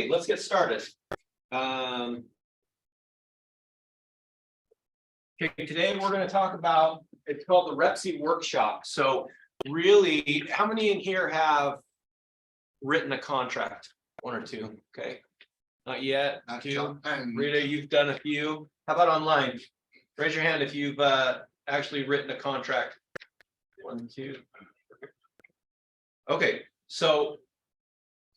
Let's get started. Okay, today we're going to talk about, it's called the REPC workshop. So really, how many in here have written a contract? One or two, okay. Not yet, Not two. yet. Rita, you've done a few. How about online? Raise your hand if you've actually written a contract. One, two. Okay, so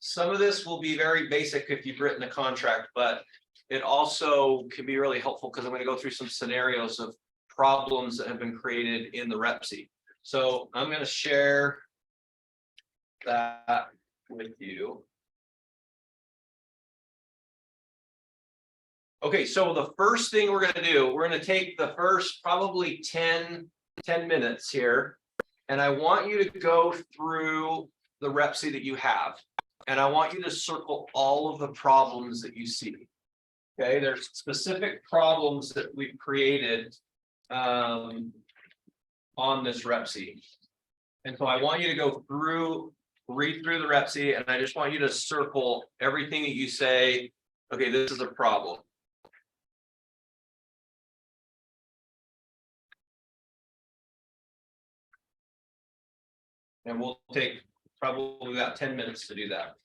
some of this will be very basic if you've written a contract, but it also can be really helpful because I'm going to go through some scenarios of problems that have been created in the REPC. So I'm going to share that with you. Okay, so the first thing we're going to do, we're going to take the first probably 10 minutes here, and I want you to go through the REPC that you have, and I want you to circle all of the problems that you see. Okay, there's specific problems that we've created on this REPC. And so I want you to go through, read through the REPC, and I just want you to circle everything that you say, okay, this is a problem. And we'll take probably about 10 minutes to do that.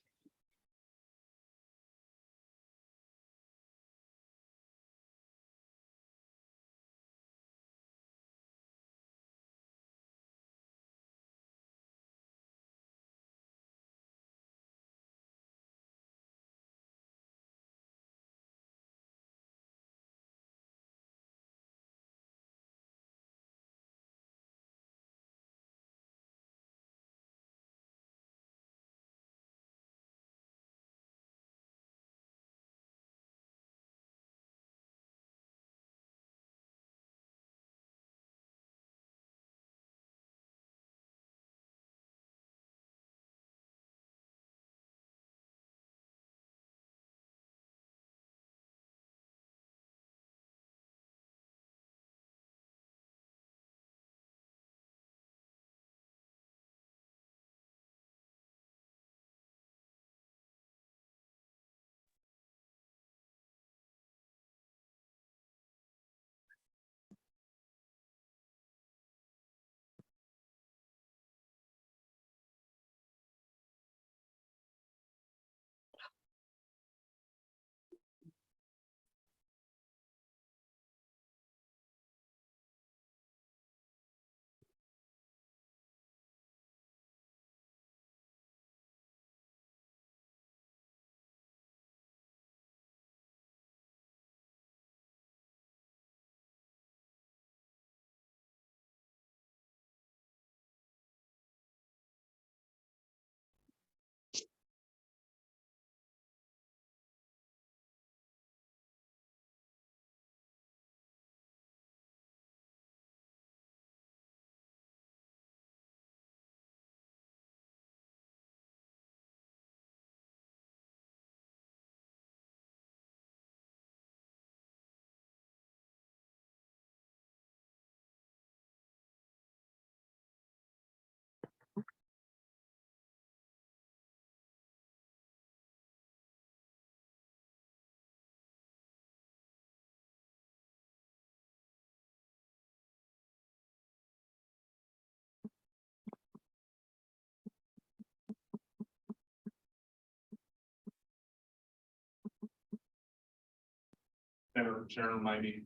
Sharon might be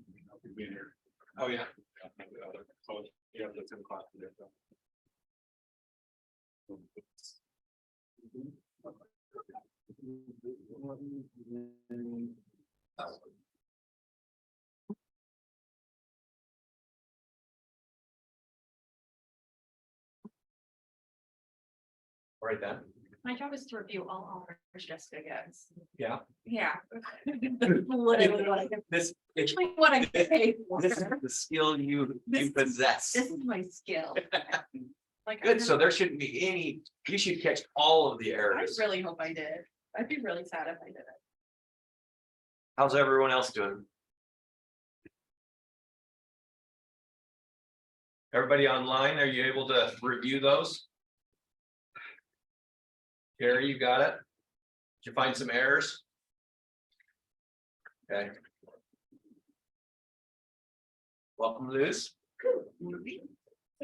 being here. Oh, yeah. So yeah, that's in class today. Right then. My job is to review all offers Jessica gets. Yeah. Yeah. Literally what I get. This Literally what I get paid for. is the skill you possess. This is my skill. Like, Good, so there shouldn't be any, you should catch all of the I errors. really hope I did. I'd be really sad if I didn't. How's everyone else doing? Everybody online, are you able to review those? Gary, you got it? you find some errors? Okay. Welcome, Liz. So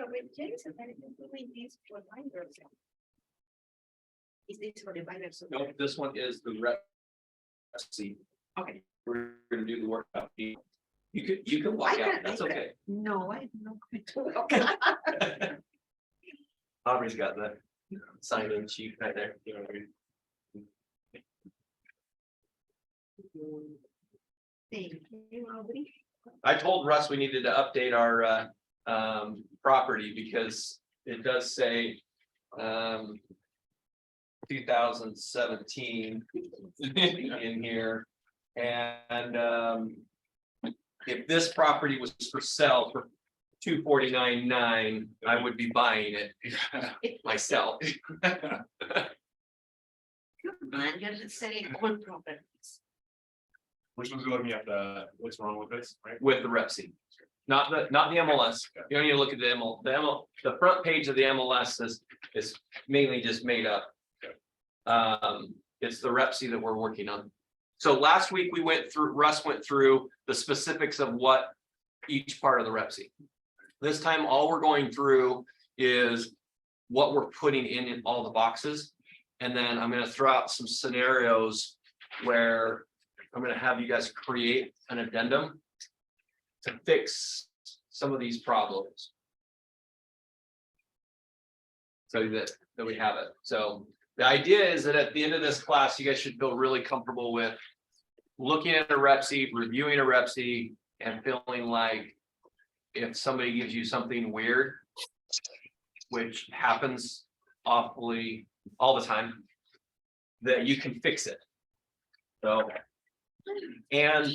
with Jason, I didn't believe these were binders. Is this for the binders? No, this one is the rep. See, Okay. we're gonna do the workout. You can walk I out, can't that's make okay. No, I don't. Okay. Aubrey's got the sign in sheet right there. You know what I mean? Thank you, Aubrey. I told Russ we needed to update our property because it does say 2017 in here. And if this property was for sale for $249,900, I would be buying it myself. I'm gonna say on properties. We're supposed to be looking at what's wrong with this, right? With the REPC, not the MLS. You don't need to look at the front page of the MLS is mainly just made up. It's the REPC that we're working on. So last week Russ went through the specifics of what each part of the REPC. This time, all we're going through is what we're putting in all the boxes. And then I'm gonna throw out some scenarios where I'm gonna have you guys create an addendum to fix some of these problems. So that we have it. So the idea is that at the end of this class, you guys should feel really comfortable with looking at a REPC, reviewing a REPC, and feeling like if somebody gives you something weird, which happens awfully all the time, that you can fix it. So, and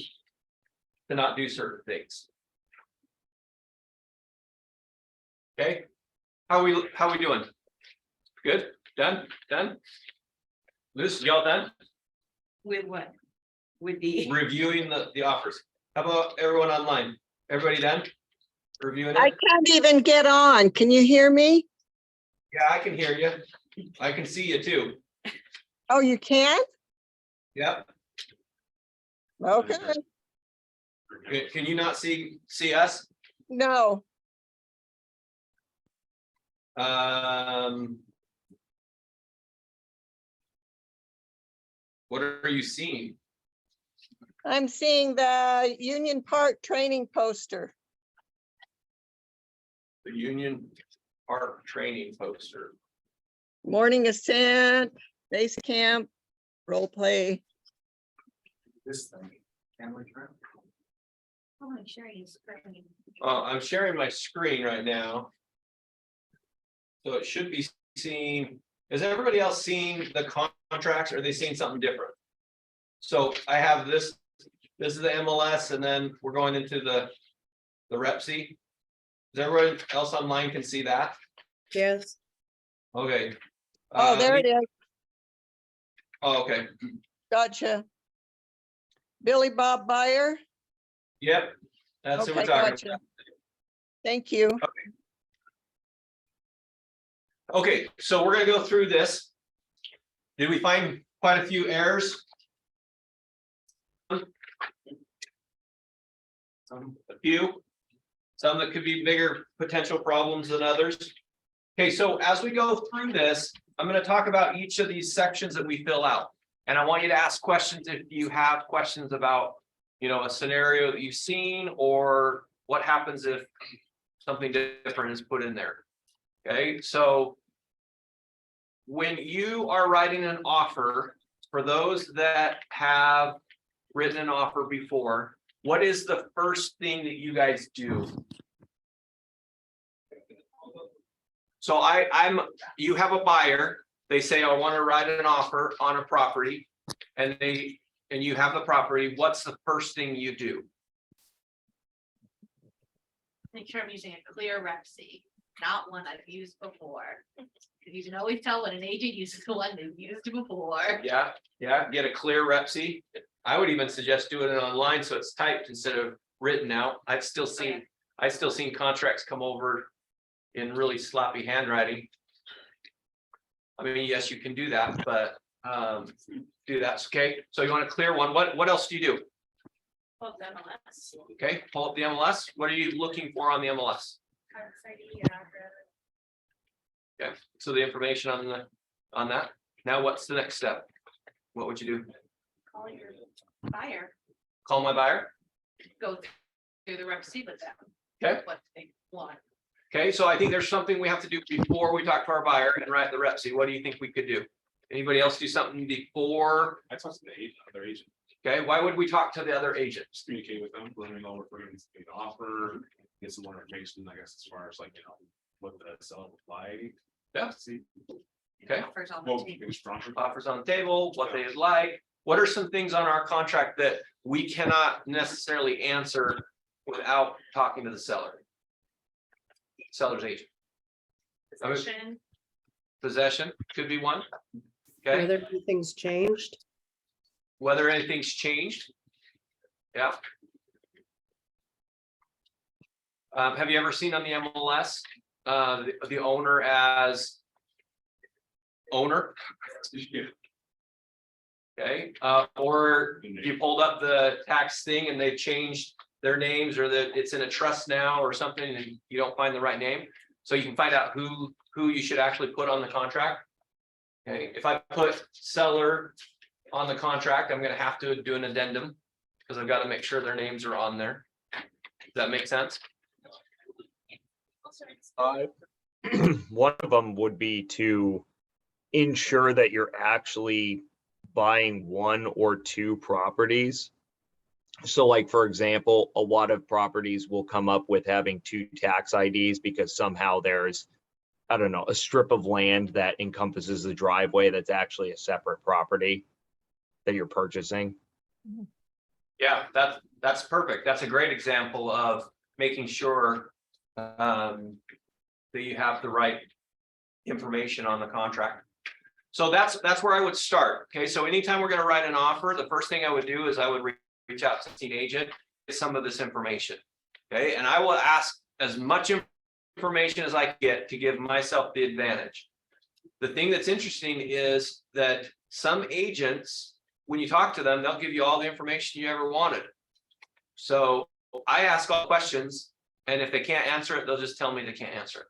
to not do certain things. Okay, how we doing? Good, done. Liz, y'all done? With what? With the. Reviewing the offers. How about everyone online? Everybody done? Reviewing I it? can't even get on. Can you hear me? Yeah, I can hear you. I can see you too. Oh, you can? Yep. Okay. Can you not see us? No, What are you seeing? I'm seeing the Union Park training poster. The Union Park training poster. Morning ascent, base camp, role play. This thing, can we try? Oh, I'm sharing your screen. I'm sharing my screen right now. So it should be seeing, is everybody else seeing the contracts? Or are they seeing something different? So I have this is the MLS, and then we're going into the REPC. Does everyone else online can see that? Yes. Okay. Oh, there it is. Oh, okay. Gotcha. Billy Bob Buyer. Yep. That's who we're Okay, talking gotcha. about. Thank you. Okay, so we're gonna go through this. Did we find quite a few errors? A few, some that could be bigger potential problems than others. Okay, so as we go through this, I'm going to talk about each of these sections that we fill out. And I want you to ask questions if you have questions about, a scenario that you've seen, or what happens if something different is put in there. Okay, so when you are writing an offer, for those that have written an offer before, what is the first thing that you guys do? So you have a buyer, they say, I want to write an offer on a property, and you have the property. What's the first thing you do? Make sure I'm using a clear REPC, not one I've used before. Because you can always tell when an agent uses the one they've used before. Yeah, get a clear REPC. I would even suggest doing it online so it's typed instead of written out. I've still seen contracts come over in really sloppy handwriting. I mean, yes, you can do that, but do that, okay? So you want to clear one, what else do you do? Well, MLS. Okay, pull up the MLS, what are you looking for on the MLS? Okay, so the information on that, now what's the next step? What would you do? Call your buyer, Call my buyer? go through the REPC with them. Okay. What they want. Okay, so I think there's something we have to do before we talk to our buyer and write the REPC. What do you think we could do? Anybody else do something before? I talked to the agent, other agent, Okay, why would we talk to the other agents? just communicate with them, let them know what we're going to offer, get some more information, I guess, as far as like, what the seller would like. Yeah. See, Okay. Offers on the well, table. maybe stronger. Offers on the table, what they would like. What are some things on our contract that we cannot necessarily answer without talking to the seller? Seller's agent. I mean- Possession, Possession could be one. Okay, Whether anything's changed. whether anything's changed. Yeah. Have you ever seen on the MLS, the owner as owner? Yeah. Okay, or you pulled up the tax thing and they changed their names, or that it's in a trust now or something and you don't find the right name. So you can find out who you should actually put on the contract. Okay, if I put seller on the contract, I'm gonna have to do an addendum because I've got to make sure their names are on there. Does that make sense? One of them would be to ensure that you're actually buying one or two properties. So like, for example, a lot of properties will come up with having two tax IDs because somehow there's, I don't know, a strip of land that encompasses the driveway that's actually a separate property that you're purchasing. Yeah, that's perfect. That's a great example of making sure that you have the right information on the contract. So that's where I would start. Okay, so anytime we're going to write an offer, the first thing I would do is I would reach out to the agent, get some of this information. Okay, and I will ask as much information as I get to give myself the advantage. The thing that's interesting is that some agents, when you talk to them, they'll give you all the information you ever wanted. So I ask all questions, and if they can't answer it, they'll just tell me they can't answer it.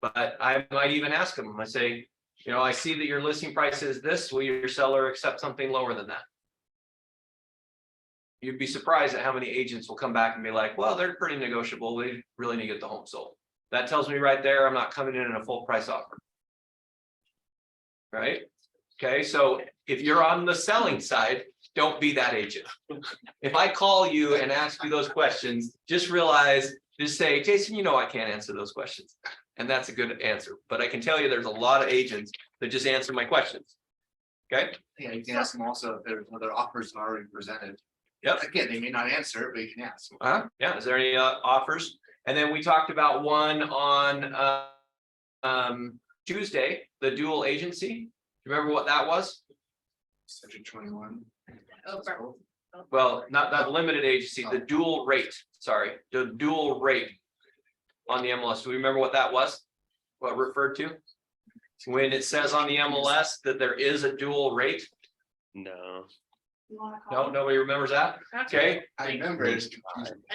But I might even ask them, I say, I see that your listing price is this, will your seller accept something lower than that? You'd be surprised at how many agents will come back and be like, well, they're pretty negotiable, we really need to get the home sold. That tells me right there, I'm not coming in a full price offer. Right? Okay, so if you're on the selling side, don't be that agent. If I call you and ask you those questions, just say, Jason, I can't answer those questions. And that's a good answer. But I can tell you there's a lot of agents that just answer my questions. Okay? Yeah, you can ask them also if there's other offers already presented. Yep. Again, they may not answer it, but you can ask. Yeah, is there any offers? And then we talked about one on Tuesday, the dual agency. Remember what that was? Section 21. over. Well, not that limited agency, the dual rate, sorry, the dual rate on the MLS. Do we remember what that was? What it referred to? When it says on the MLS that there is a dual rate? No. You wanna call No, nobody remembers that? That's Okay, I remember it's A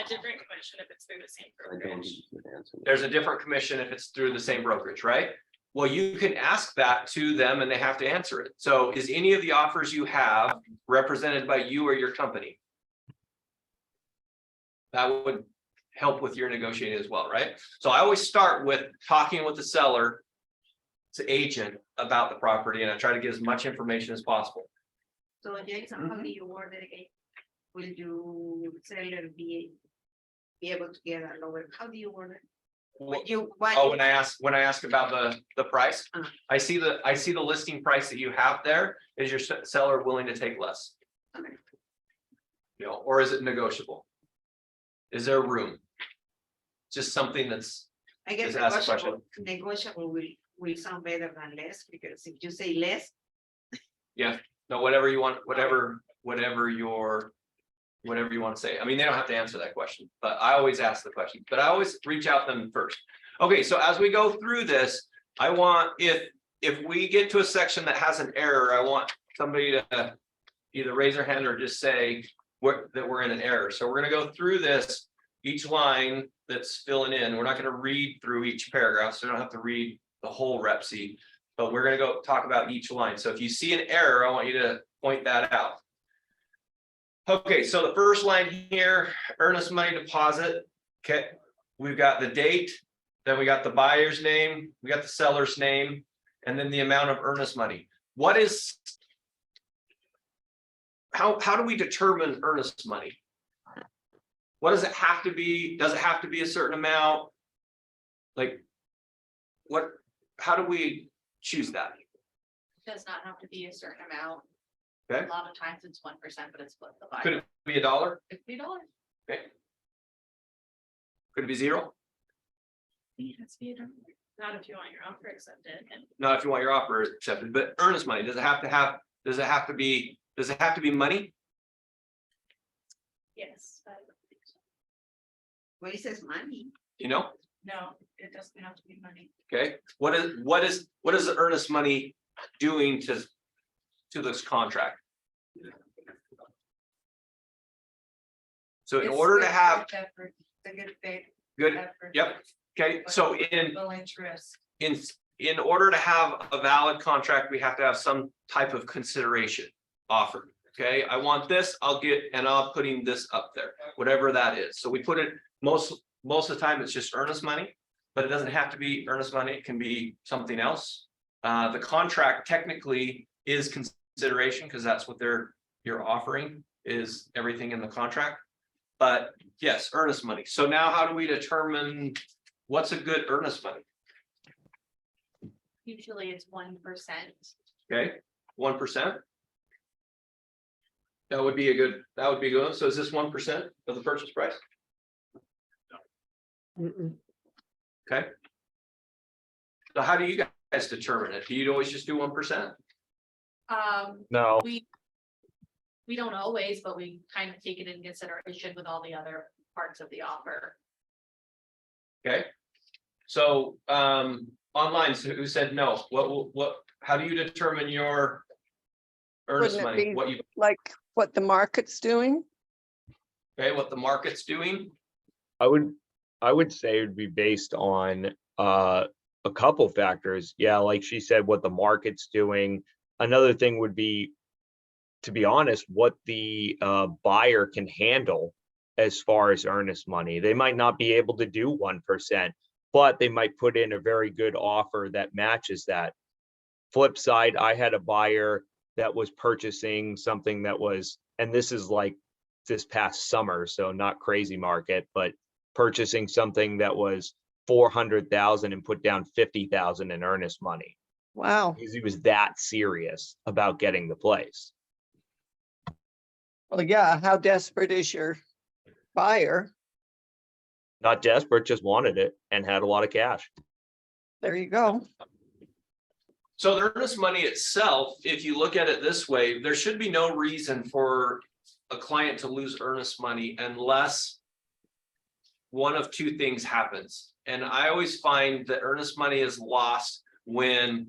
different question if it's through the same brokerage. there's a different commission if it's through the same brokerage, right? Well, you can ask that to them and they have to answer it. So is any of the offers you have represented by you or your company? That would help with your negotiating as well, right? So I always start with talking with the seller to agent about the property, and I try to get as much information as possible. So Jason, how do you word it again? Will you seller be able to get a lower, how do you word it? What you, Oh, what, when I ask about the price, Uh. I see the listing price that you have there. Is your seller willing to take less? Okay. Or is it negotiable? Is there room? Just something that's, I guess just ask the negotiable will sound better than less, because if you say less, no, whatever you want, whatever you want to say. I mean, they don't have to answer that question, but I always ask the question, but I always reach out to them first. Okay, so as we go through this, I want, if if we get to a section that has an error, I want somebody to either raise their hand or just say that we're in an error. So we're gonna go through this, each line that's filling in. We're not gonna read through each paragraph, so you don't have to read the whole REPC, but we're gonna go talk about each line. So if you see an error, I want you to point that out. Okay, so the first line here, earnest money deposit. Okay, we've got the date, then we got the buyer's name, we got the seller's name, and then the amount of earnest money. What is, how do we determine earnest money? What does it have to be? Does it have to be a certain amount? Like, what, how do we choose that? Does not have to be a certain amount. Okay. A lot of times it's 1%, but it's split the Could buyer. it be $1? It could be $1. Okay. Could it be 0? It has to be $1. Not if you want your offer accepted. And Not if you want your offer accepted, but earnest money, does it have to be money? yes, I would think so. Well, it says money. You know, No, it doesn't have to be money. okay, what is the earnest money doing to this contract? So in It's order to good have effort, a good faith good, effort, yep, okay, so full interest. in order to have a valid contract, we have to have some type of consideration offered. Okay, I want this, I'll putting this up there, whatever that is. So we put it, most of the time, it's just earnest money, but it doesn't have to be earnest money, it can be something else. The contract technically is consideration, because that's what you're offering, is everything in the contract. But yes, earnest money. So now how do we determine what's a good earnest money? Usually it's 1%. Okay, 1%. That would be good. So is this 1% of the purchase price? Okay. So how do you guys determine it? Do you always just do 1%? No, We don't always, but we kind of take it in consideration with all the other parts of the offer. Okay. So online, so who said no? How do you determine your earnest Wouldn't it money? be- What you, Like what the market's doing? okay, what the market's doing? I would say it would be based on a couple factors. Yeah, like she said, what the market's doing. Another thing would be, to be honest, what the buyer can handle as far as earnest money. They might not be able to do 1%, but they might put in a very good offer that matches that. Flip side, I had a buyer that was purchasing something that was, and this is like this past summer, so not crazy market, but purchasing something that was 400,000 and put down 50,000 in earnest money Wow. because he was that serious about getting the place. Well, yeah, how desperate is your buyer? Not desperate, just wanted it and had a lot of cash. There you go. So the earnest money itself, if you look at it this way, there should be no reason for a client to lose earnest money unless one of two things happens. And I always find that earnest money is lost when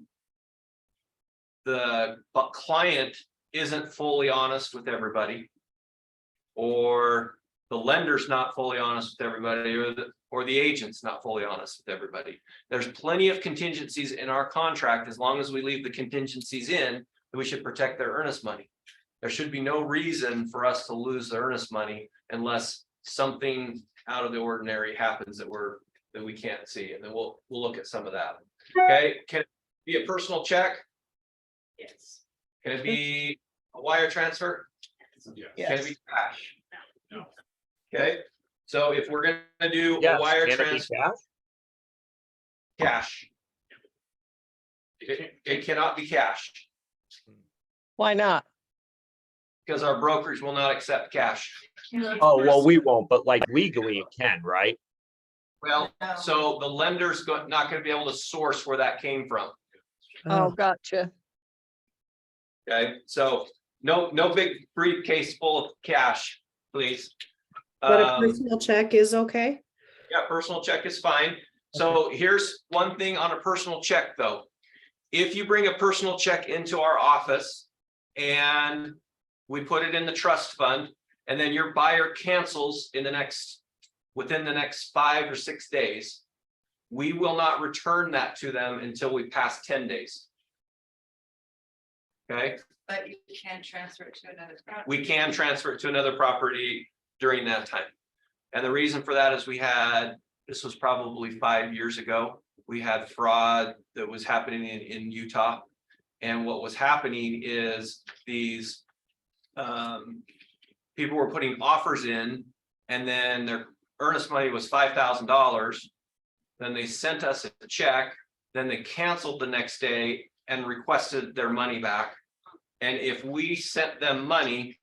the client isn't fully honest with everybody, or the lender's not fully honest with everybody, or the agent's not fully honest with everybody. There's plenty of contingencies in our contract. As long as we leave the contingencies in, we should protect their earnest money. There should be no reason for us to lose the earnest money unless something out of the ordinary happens that we can't see. And then we'll look at some of that. Okay, can it be a personal check? Yes. Can it be a wire transfer? Yeah. Can it be cash? No. Okay, so if we're gonna do Yes, a wire can it be transfer, cash? cash. It cannot be cash Why not? because our brokers will not accept cash. Oh, well, we won't, but like legally it can, right? Well, so the lender's not gonna be able to source where that came from. Oh, gotcha. Okay, so no big briefcase full of cash, please. But a Um, personal check is okay? Yeah, personal check is fine. So here's one thing on a personal check, though. if you bring a personal check into our office and we put it in the trust fund, and then your buyer cancels within the next 5 or 6 days, we will not return that to them until we pass 10 days. Okay, But you can't transfer it to another property. we can transfer it to another property during that time. And the reason for that is this was probably 5 years ago, we had fraud that was happening in Utah. And what was happening is these people were putting offers in, and then their earnest money was $5,000. Then they sent us a check, then they canceled the next day and requested their money back. And if we sent them money,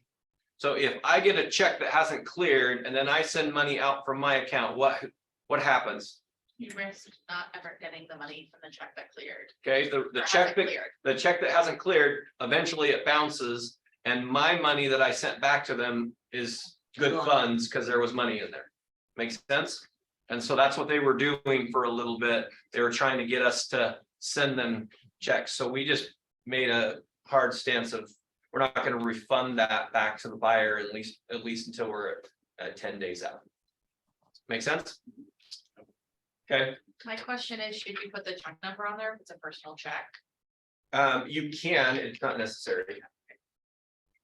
so if I get a check that hasn't cleared and then I send money out from my account, what happens? You risk not ever getting the money from the check that cleared. Okay, or the hasn't check cleared. the check that hasn't cleared, eventually it bounces, and my money that I sent back to them is good funds because there was money in there. Makes sense? And so that's what they were doing for a little bit. They were trying to get us to send them checks. So we just made a hard stance of, we're not going to refund that back to the buyer at least until we're at 10 days out. Make sense? Okay, My question is, should you put the check number on there if it's a personal check? you can, it's not necessary.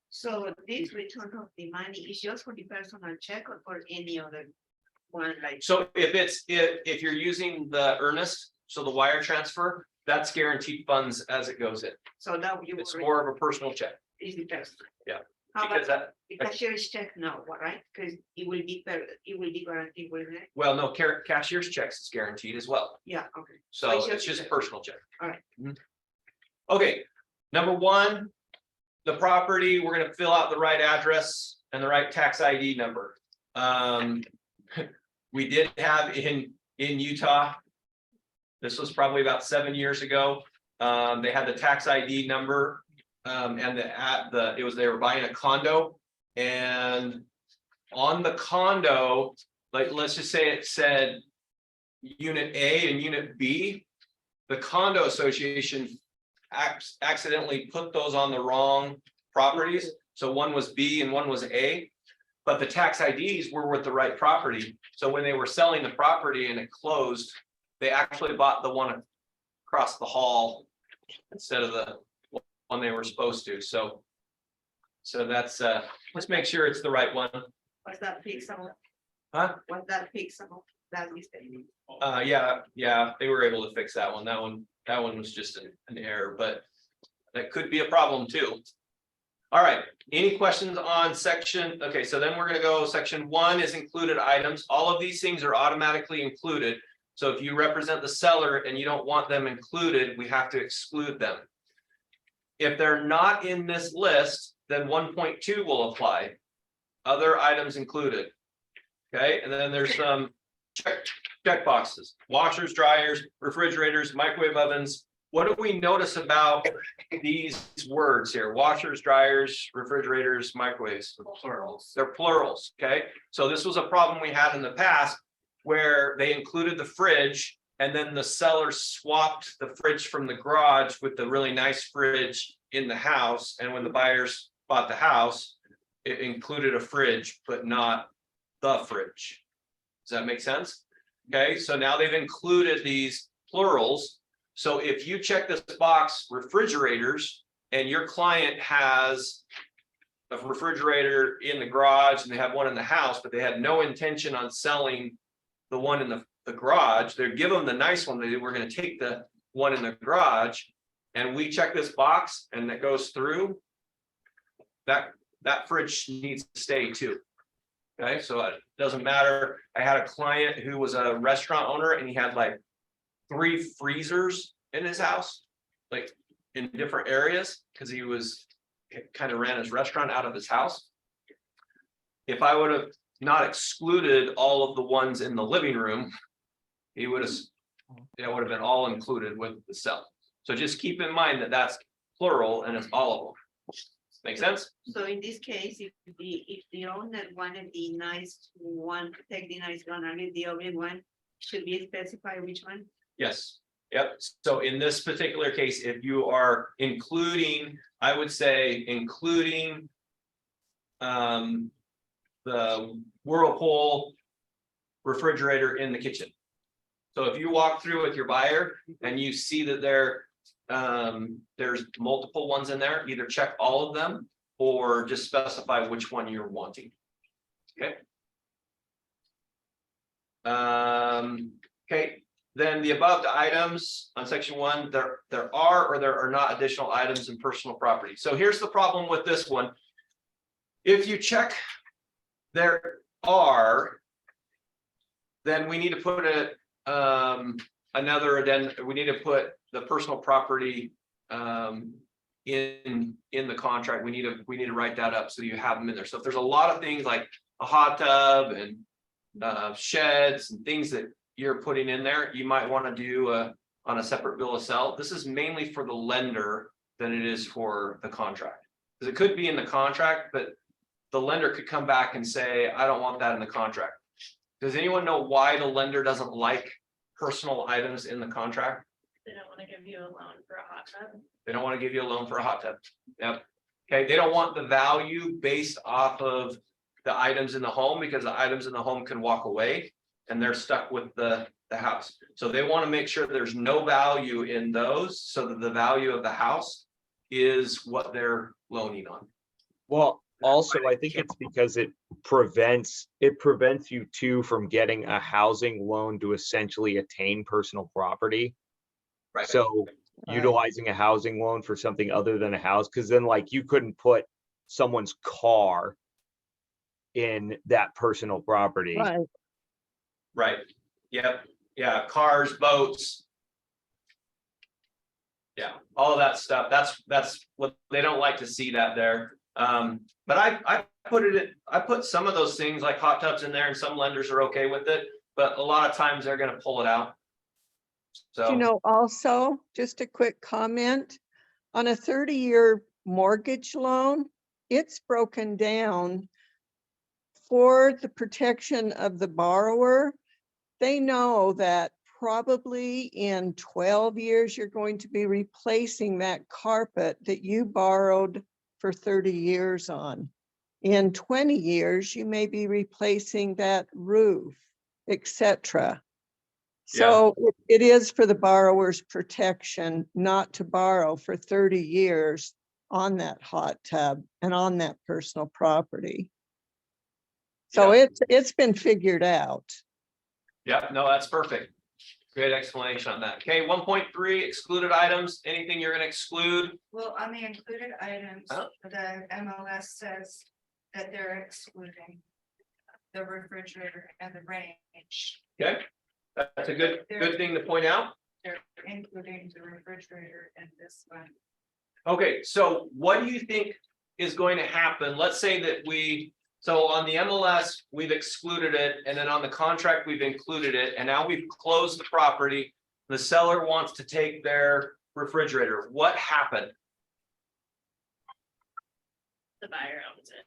So this return of the money is just for the personal check or for any other one, like, So if you're using the earnest, so the wire transfer, that's guaranteed funds as it goes in. so that you. It's more of a personal check. Is the personal. Yeah, How because about that, the cashier's check? No, right? Because it will be guaranteed, wouldn't it? well, no, cashier's checks is guaranteed as well. Yeah, okay. So it's it's just just a personal check. All right. Mhm. Okay, number one, the property, we're gonna fill out the right address and the right tax ID number. We did have in Utah. This was probably about 7 years ago. They had the tax ID number. And they were buying a condo, and on the condo, like, let's just say it said unit A and unit B. The condo association accidentally put those on the wrong properties. So one was B and one was A, but the tax IDs were with the right property. So when they were selling the property and it closed, they actually bought the one across the hall instead of the one they were supposed to. So that's let's make sure it's the right one. Was that fixable? Huh? Was that fixable? That mistake? Yeah, they were able to fix that one. That one was just an error, but that could be a problem too. All right, any questions on section? Okay, so then we're gonna go, section 1 is included items. All of these things are automatically included. So if you represent the seller and you don't want them included, we have to exclude them. If they're not in this list, then 1.2 will apply. Other items included. Okay, and then there's some check boxes, washers, dryers, refrigerators, microwave ovens. What do we notice about these words here? Washers, dryers, refrigerators, microwaves. Plurals. They're plurals, okay? So this was a problem we had in the past where they included the fridge and then the seller swapped the fridge from the garage with the really nice fridge in the house. And when the buyers bought the house, it included a fridge, but not the fridge. Does that make sense? Okay, so now they've included these plurals. So if you check this box, refrigerators, and your client has a refrigerator in the garage and they have one in the house, but they had no intention on selling the one in the garage, they give them the nice one. We're going to take the one in the garage, and we check this box and that goes through. That fridge needs to stay too. Okay, so it doesn't matter. I had a client who was a restaurant owner and he had like 3 freezers in his house, like in different areas, because he kind of ran his restaurant out of his house. If I would have not excluded all of the ones in the living room, it would have been all included with the cell. So just keep in mind that that's plural and it's all of them. Make sense? So in this case, if the owner wanted the nice one, take the nice one, and leave the other one, should be specified which one? Yes. Yep, so in this particular case, if you are including, I would say including. The Whirlpool refrigerator in the kitchen. So if you walk through with your buyer and you see that there's multiple ones in there, either check all of them or just specify which one you're wanting. Okay. Okay, then the above items on section 1, there are or there are not additional items in personal property. So here's the problem with this one. If you check there are, then we need to put it another addendum. We need to put the personal property in the contract. We need to write that up so you have them in there. So if there's a lot of things like a hot tub and sheds and things that you're putting in there, you might want to do on a separate bill of sale. This is mainly for the lender than it is for the contract, because it could be in the contract, but the lender could come back and say, I don't want that in the contract. Does anyone know why the lender doesn't like personal items in the contract? They don't want to give you a loan for a hot tub. They don't want to give you a loan for a hot tub. Yep. Okay, they don't want the value based off of the items in the home, because the items in the home can walk away and they're stuck with the house. So they want to make sure there's no value in those, so that the value of the house is what they're loaning on. Well, also, I think it's because it prevents you too from getting a housing loan to essentially attain personal property. Right. So Right. utilizing a housing loan for something other than a house, because then like you couldn't put someone's car in that personal property. Right, Right. Yep. Yeah. Cars, boats. Yeah. All of that stuff. That's what they don't like to see that there. But I put some of those things like hot tubs in there, and some lenders are okay with it, but a lot of times they're going to pull it out. So, you know, also, just a quick comment, on a 30-year mortgage loan, it's broken down for the protection of the borrower. They know that probably in 12 years, you're going to be replacing that carpet that you borrowed for 30 years on. In 20 years, you may be replacing that roof, etc. So it is for the borrower's protection not to borrow for 30 years on that hot tub and on that personal property. So it's been figured out. yeah, no, that's perfect. Great explanation on that. Okay, 1.3 excluded items. Anything you're going to exclude? Well, on the included items, Oh. the MLS says that they're excluding the refrigerator and the range. Okay, that's a good thing to point out. They're including the refrigerator in this one. Okay, so what do you think is going to happen? Let's say that so on the MLS, we've excluded it, and then on the contract, we've included it, and now we've closed the property. The seller wants to take their refrigerator. What happened? The buyer owns it.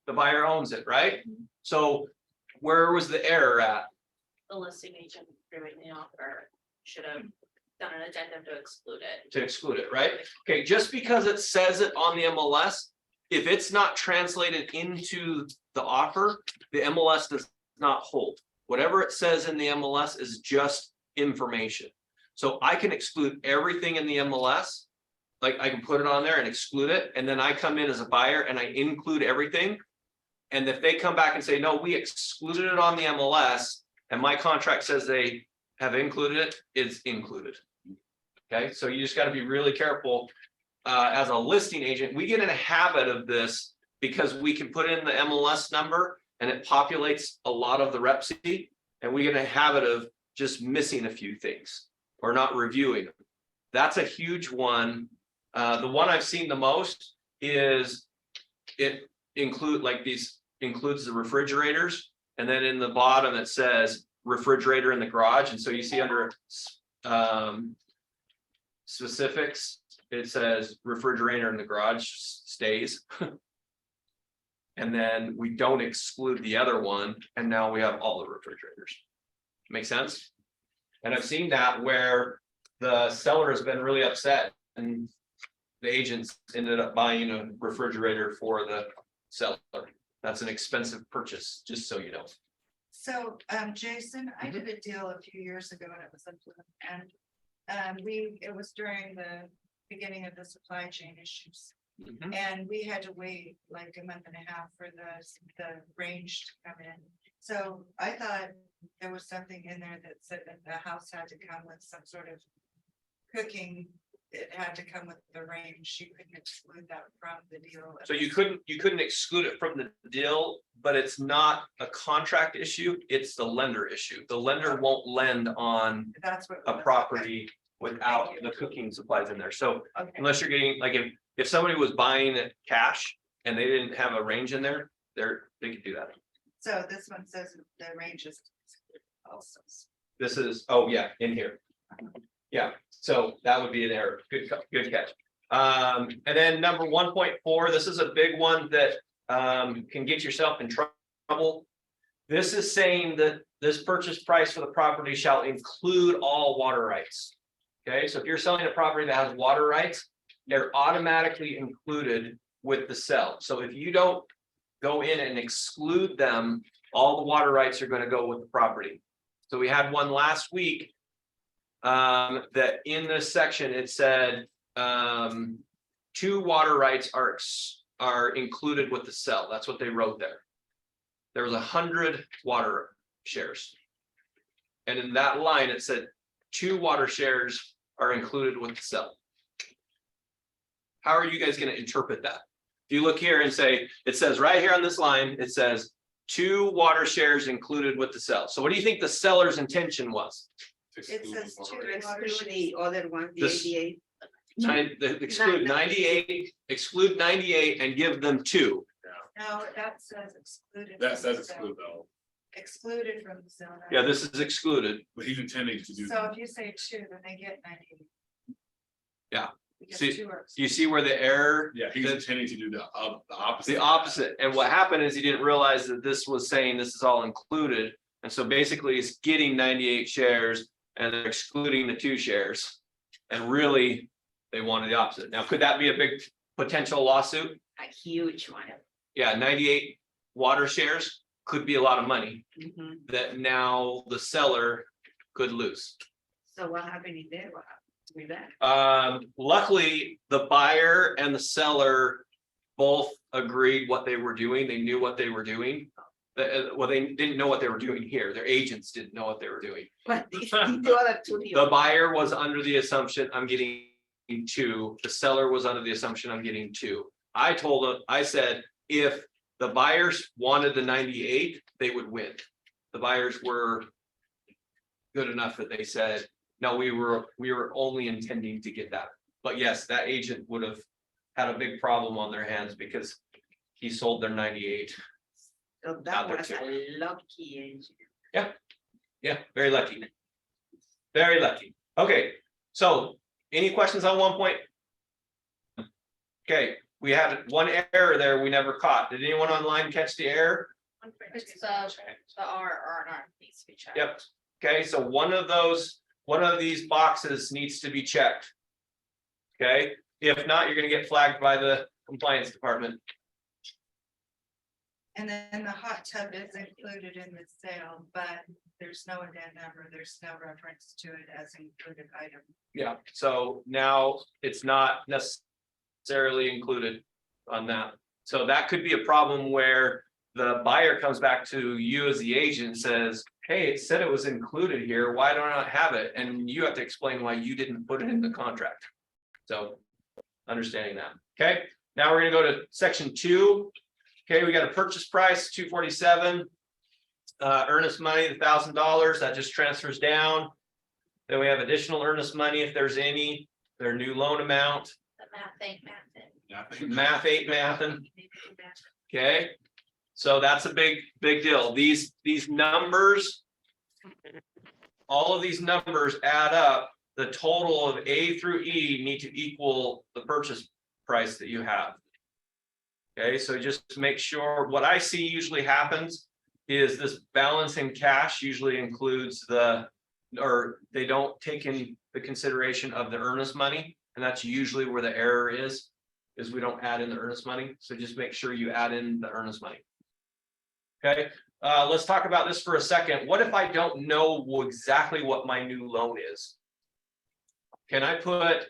The buyer owns it, right? So where was the error at? The listing agent doing the offer should have done an addendum to exclude it. To exclude it, right? Okay, just because it says it on the MLS, if it's not translated into the offer, the MLS does not hold. Whatever it says in the MLS is just information. So I can exclude everything in the MLS. Like I can put it on there and exclude it, and then I come in as a buyer and I include everything. And if they come back and say, no, we excluded it on the MLS, and my contract says they have included it, it's included. Okay, so you just got to be really careful. As a listing agent, we get in a habit of this because we can put in the MLS number and it populates a lot of the REPC, and we get in a habit of just missing a few things or not reviewing them. That's a huge one. The one I've seen the most is it includes the refrigerators, and then in the bottom it says refrigerator in the garage, and so you see under specifics, it says refrigerator in the garage stays. And then we don't exclude the other one, and now we have all the refrigerators. Make sense? And I've seen that where the seller has been really upset and the agents ended up buying a refrigerator for the seller. That's an expensive purchase, just so you know. So, Jason, I did a deal a few years ago and it was and it was during the beginning of the supply chain issues. And we had to wait like a month and a half for the range to come in. So I thought there was something in there that said that the house had to come with some sort of cooking. It had to come with the range. You couldn't exclude that from the deal. So you couldn't exclude it from the deal, but it's not a contract issue, it's the lender issue. The lender won't lend on That's what. a property without the cooking supplies in there. So Okay. unless you're getting, like, if somebody was buying it cash and they didn't have a range in there, they could do that. So this one says the range is also. This is, oh yeah, in here. Yeah, so that would be an error. Good catch. And then number 1.4, this is a big one that can get yourself in trouble. This is saying that this purchase price for the property shall include all water rights. Okay, so if you're selling a property that has water rights, they're automatically included with the sell. So if you don't go in and exclude them, all the water rights are going to go with the property. So we had one last week that in this section, it said 2 water rights are included with the sell. That's what they wrote there. There was 100 water shares. And in that line, it said 2 water shares are included with the sell. How are you guys going to interpret that? If you look here and say, it says right here on this line, it says 2 water shares included with the sell. So what do you think the seller's intention was? It says two Exclude water Exclude shares. the other one, the This- 88. Exclude 98 and give them 2. No, that says excluded. That from says the sale. exclude though, Excluded from the zone. Yeah, this is excluded. but he's intending to do. So if you say 2, then they get 98. Yeah. Because See, 2 are. Do you see where the error? Yeah, he's intending to do the opposite. The opposite. And what happened is he didn't realize that this was saying this is all included. And so basically he's getting 98 shares and they're excluding the 2 shares. And really, they wanted the opposite. Now, could that be a big potential lawsuit? A huge one. Yeah, 98 water shares could be a lot of money Mhm. that now the seller could lose. So what happened in there? What happened with that? Luckily, the buyer and the seller both agreed what they were doing. They knew what they were doing. Well, they didn't know what they were doing here. Their agents didn't know what they were doing. But the other 2 deals. The buyer was under the assumption I'm getting 2. The seller was under the assumption I'm getting 2. I said, if the buyers wanted the 98, they would win. The buyers were good enough that they said, no, we were only intending to get that. But yes, that agent would have had a big problem on their hands because he sold their 98. So out that there was too. a lucky engine. Yeah, very lucky. Very lucky. Okay, so any questions on 1 point? Okay, we had one error there we never caught. Did anyone online catch the error? It's the R needs to be checked. Yep. Okay, so one of these boxes needs to be checked. Okay, if not, you're gonna get flagged by the compliance department. And then the hot tub is included in the sale, but there's no addendum or there's no reference to it as included item. Yeah, so now it's not necessarily included on that. So that could be a problem where the buyer comes back to you as the agent and says, hey, it said it was included here. Why do I not have it? And you have to explain why you didn't put it in the contract. So understanding that. Okay, now we're gonna go to section 2. Okay, we got a purchase price, $247. Earnest money, $1,000, that just transfers down. Then we have additional earnest money if there's any, their new loan amount, The math ain't mathing. Yeah, I think- math ain't mathin'. Okay, so that's a big deal. These numbers, all of these numbers add up. The total of A through E need to equal the purchase price that you have. Okay, so just make sure, what I see usually happens is this balance in cash usually includes the or they don't take in the consideration of the earnest money, and that's usually where the error is we don't add in the earnest money, so just make sure you add in the earnest money. Okay, let's talk about this for a second. What if I don't know exactly what my new loan is? Can I put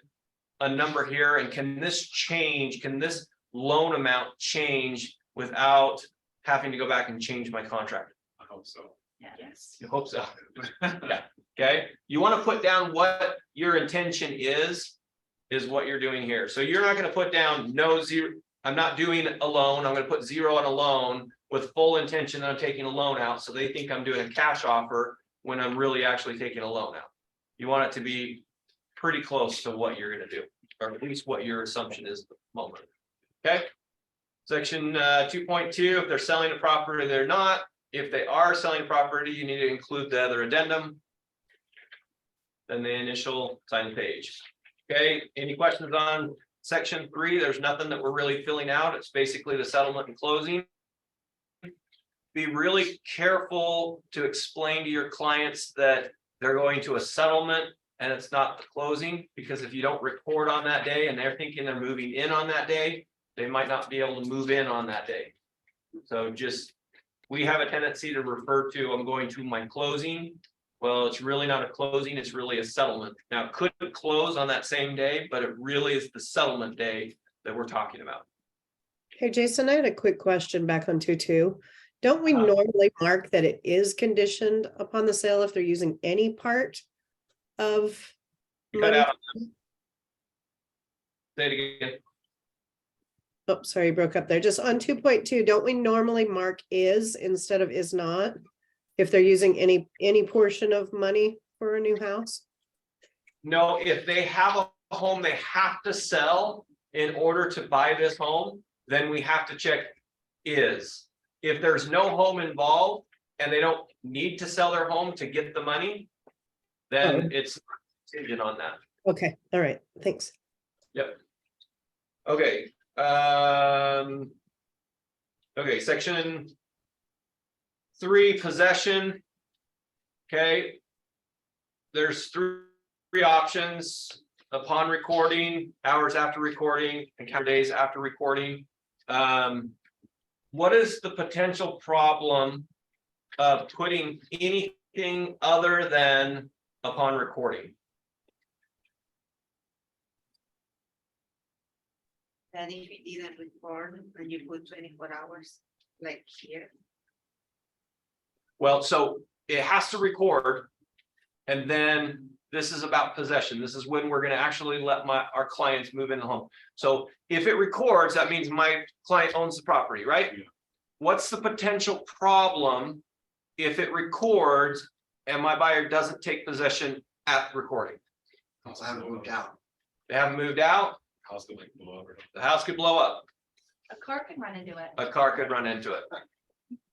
a number here, and can this change? Can this loan amount change without having to go back and change my contract? I hope so. Yes. You hope so. Yeah, okay, you want to put down what your intention is what you're doing here. So you're not going to put down no zero. I'm not doing a loan. I'm going to put zero on a loan with full intention that I'm taking a loan out. So they think I'm doing a cash offer when I'm really actually taking a loan out. You want it to be pretty close to what you're going to do, or at least what your assumption is at the moment. Okay. Section 2.2, if they're selling a property, they're not. If they are selling a property, you need to include the other addendum. Then the initial sign page. Okay, any questions on section 3? There's nothing that we're really filling out. It's basically the settlement and closing. Be really careful to explain to your clients that they're going to a settlement and it's not the closing, because if you don't record on that day and they're thinking they're moving in on that day, they might not be able to move in on that day. So just, we have a tendency to refer to, I'm going to my closing. Well, it's really not a closing, it's really a settlement. Now, it could close on that same day, but it really is the settlement day that we're talking about. Hey, Jason, I had a quick question back on 2.2. Don't we normally mark that it is conditioned upon the sale if they're using any part of You cut money? out. Say it again. Oh, sorry, broke up there. Just on 2.2, don't we normally mark is instead of is not? If they're using any portion of money for a new house? No, if they have a home they have to sell in order to buy this home, then we have to check is. If there's no home involved and they don't need to sell their home to get the money, then it's contingent on that. Okay, all right, thanks. Yep. Okay. Okay, section 3, possession. Okay. There's three options: upon recording, hours after recording, and count days after recording. What is the potential problem of putting anything other than upon recording? That if you didn't record and you put 24 hours, like here. Well, so it has to record. And then this is about possession. This is when we're going to actually let our clients move in the home. So if it records, that means my client owns the property, right? Yeah. What's the potential problem if it records and my buyer doesn't take possession at recording? Also haven't moved out. They haven't moved out, House could like blow over. the house could blow up, A car can run into it. a car could run into it.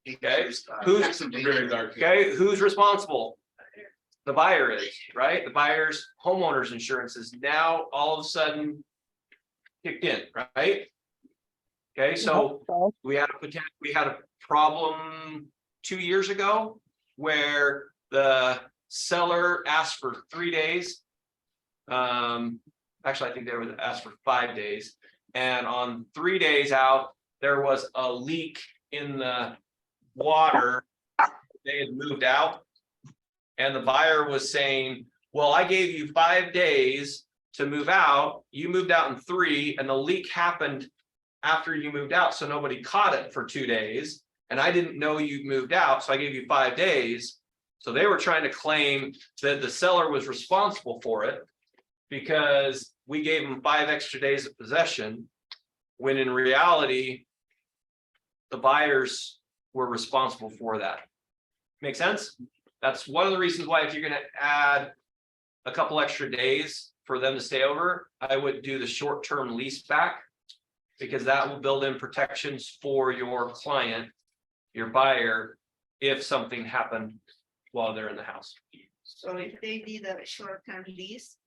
Okay, Who's who's Very dark. okay, who's responsible? The buyer is, right? The buyer's homeowner's insurance is now all of a sudden kicked in, right? Okay, so we had a problem 2 years ago where the seller asked for 3 days. Actually, I think they were asked for 5 days, and on 3 days out, there was a leak in the water. They had moved out. And the buyer was saying, well, I gave you 5 days to move out. You moved out in 3, and the leak happened after you moved out. So nobody caught it for 2 days. And I didn't know you moved out. So I gave you 5 days. So they were trying to claim that the seller was responsible for it because we gave them 5 extra days of possession, when in reality, the buyers were responsible for that. Make sense? That's one of the reasons why, if you're going to add a couple extra days for them to stay over, I would do the short-term lease back, because that will build in protections for your client, your buyer, if something happened while they're in the house. So if they did a short-term lease,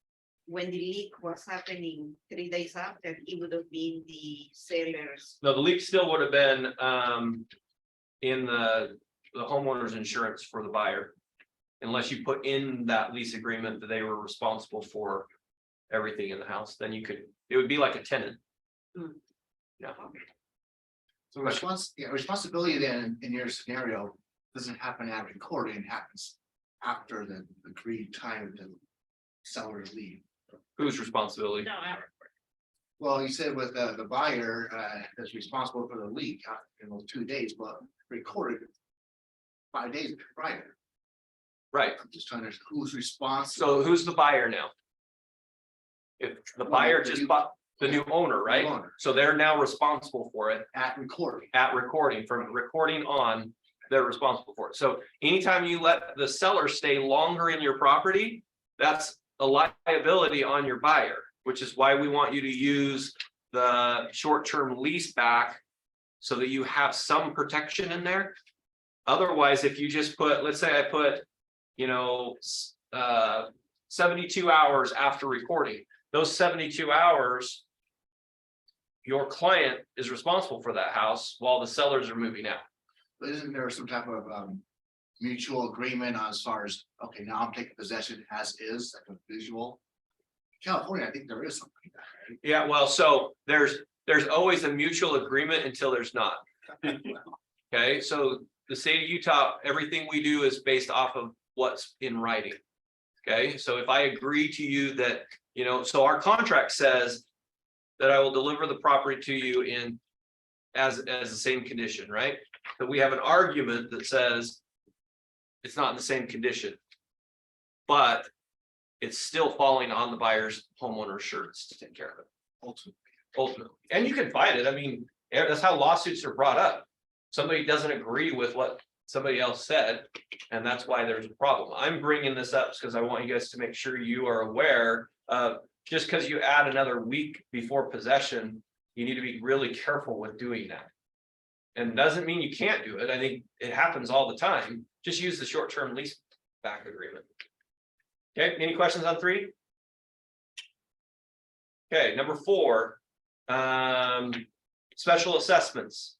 when the leak was happening 3 days after, it would have been the seller's. No, the leak still would have been in the homeowner's insurance for the buyer. Unless you put in that lease agreement that they were responsible for everything in the house, then it would be like a tenant. Yeah. So responsibility then in your scenario doesn't happen at recording, it happens after the agreed time to seller leave. Whose responsibility? No, Well, you said with the buyer is responsible for the leak in those 2 days, but recorded 5 days prior. Right, I'm just trying to, who's responsible? so who's the buyer now? If the buyer just bought the new owner, right? New owner. So they're now responsible for it At recording. at recording, from recording on, they're responsible for it. So anytime you let the seller stay longer in your property, that's a liability on your buyer, which is why we want you to use the short-term lease back so that you have some protection in there. Otherwise, if you just put, let's say I put, 72 hours after recording, those 72 hours, your client is responsible for that house while the sellers are moving out. But isn't there some type of mutual agreement as far as, okay, now I'm taking possession as is, like a visual? California, I think there is something like that, right? Yeah, well, so there's always a mutual agreement until there's not. Okay, so the state of Utah, everything we do is based off of what's in writing. Okay, so if I agree to you that, so our contract says that I will deliver the property to you in as the same condition, right? But we have an argument that says it's not in the same condition, but it's still falling on the buyer's homeowner's shirts to take care of it. Ultimately, and you can fight it. I mean, that's how lawsuits are brought up. Somebody doesn't agree with what somebody else said, and that's why there's a problem. I'm bringing this up because I want you guys to make sure you are aware of, just because you add another week before possession, you need to be really careful with doing that. And doesn't mean you can't do it. I think it happens all the time. Just use the short-term lease back agreement. Okay, any questions on 3? Okay, number 4, special assessments.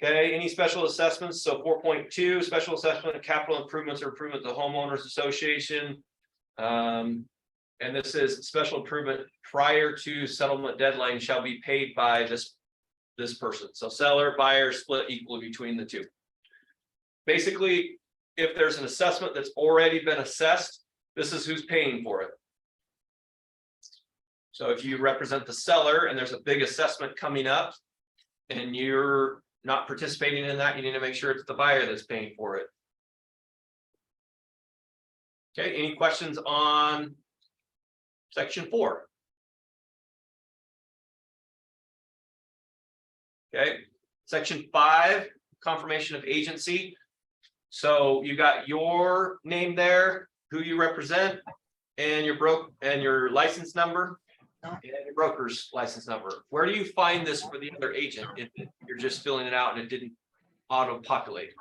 Okay, any special assessments? So 4.2, special assessment of capital improvements or improvement to homeowners association. And this is special improvement prior to settlement deadline shall be paid by this person. So seller, buyer, split equally between the two. Basically, if there's an assessment that's already been assessed, this is who's paying for it. So if you represent the seller and there's a big assessment coming up and you're not participating in that, you need to make sure it's the buyer that's paying for it. Okay, any questions on section 4? Okay, section 5, confirmation of agency. So you got your name there, who you represent, and your license number, and your broker's license number. Where do you find this for the other agent if you're just filling it out and it didn't auto-populate?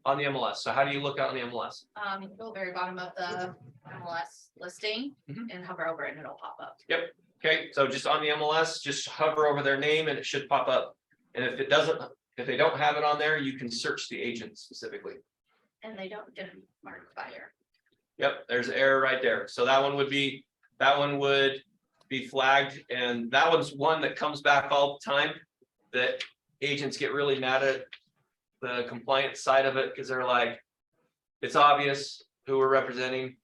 On the MLS. So how do you look out on the MLS? You go very bottom of the MLS listing Mhm. and hover over it and it'll pop up. Yep. Okay, so just on the MLS, just hover over their name and it should pop up. And if they don't have it on there, you can search the agent specifically. And they don't get a marked buyer. Yep, there's an error right there. So that one would be flagged, and that one's one that comes back all the time, that agents get really mad at the compliance side of it because they're like, it's obvious who we're representing,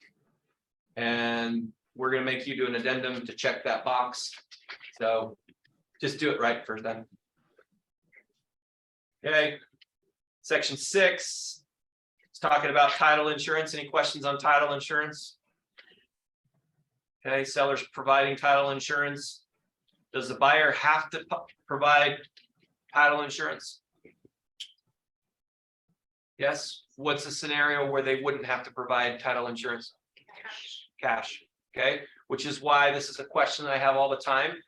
and we're gonna make you do an addendum to check that box. So just do it right first time. Okay, section 6. It's talking about title insurance. Any questions on title insurance? Okay, sellers providing title insurance. Does the buyer have to provide title insurance? Yes. What's the scenario where they wouldn't have to provide title insurance? Cash. Okay, which is why this is a question I have all the time.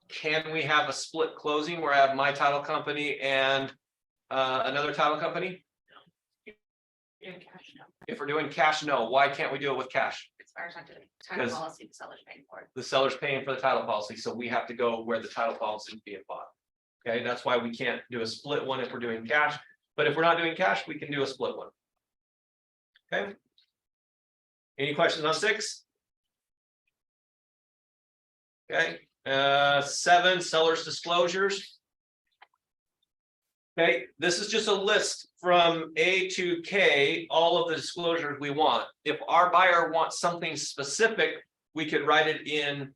Can we have a split closing where I have my title company and another title company? In cash, no. If we're doing cash, no. Why can't we do it with cash? As far as I'm doing title Because- policy, the seller's paying for it. The seller's paying for the title policy, so we have to go where the title policy is being bought. Okay, that's why we can't do a split one if we're doing cash, but if we're not doing cash, we can do a split one. Okay. Any questions on 6? Okay, 7, sellers disclosures. Okay, this is just a list from A to K, all of the disclosures we want. If our buyer wants something specific, we could write it in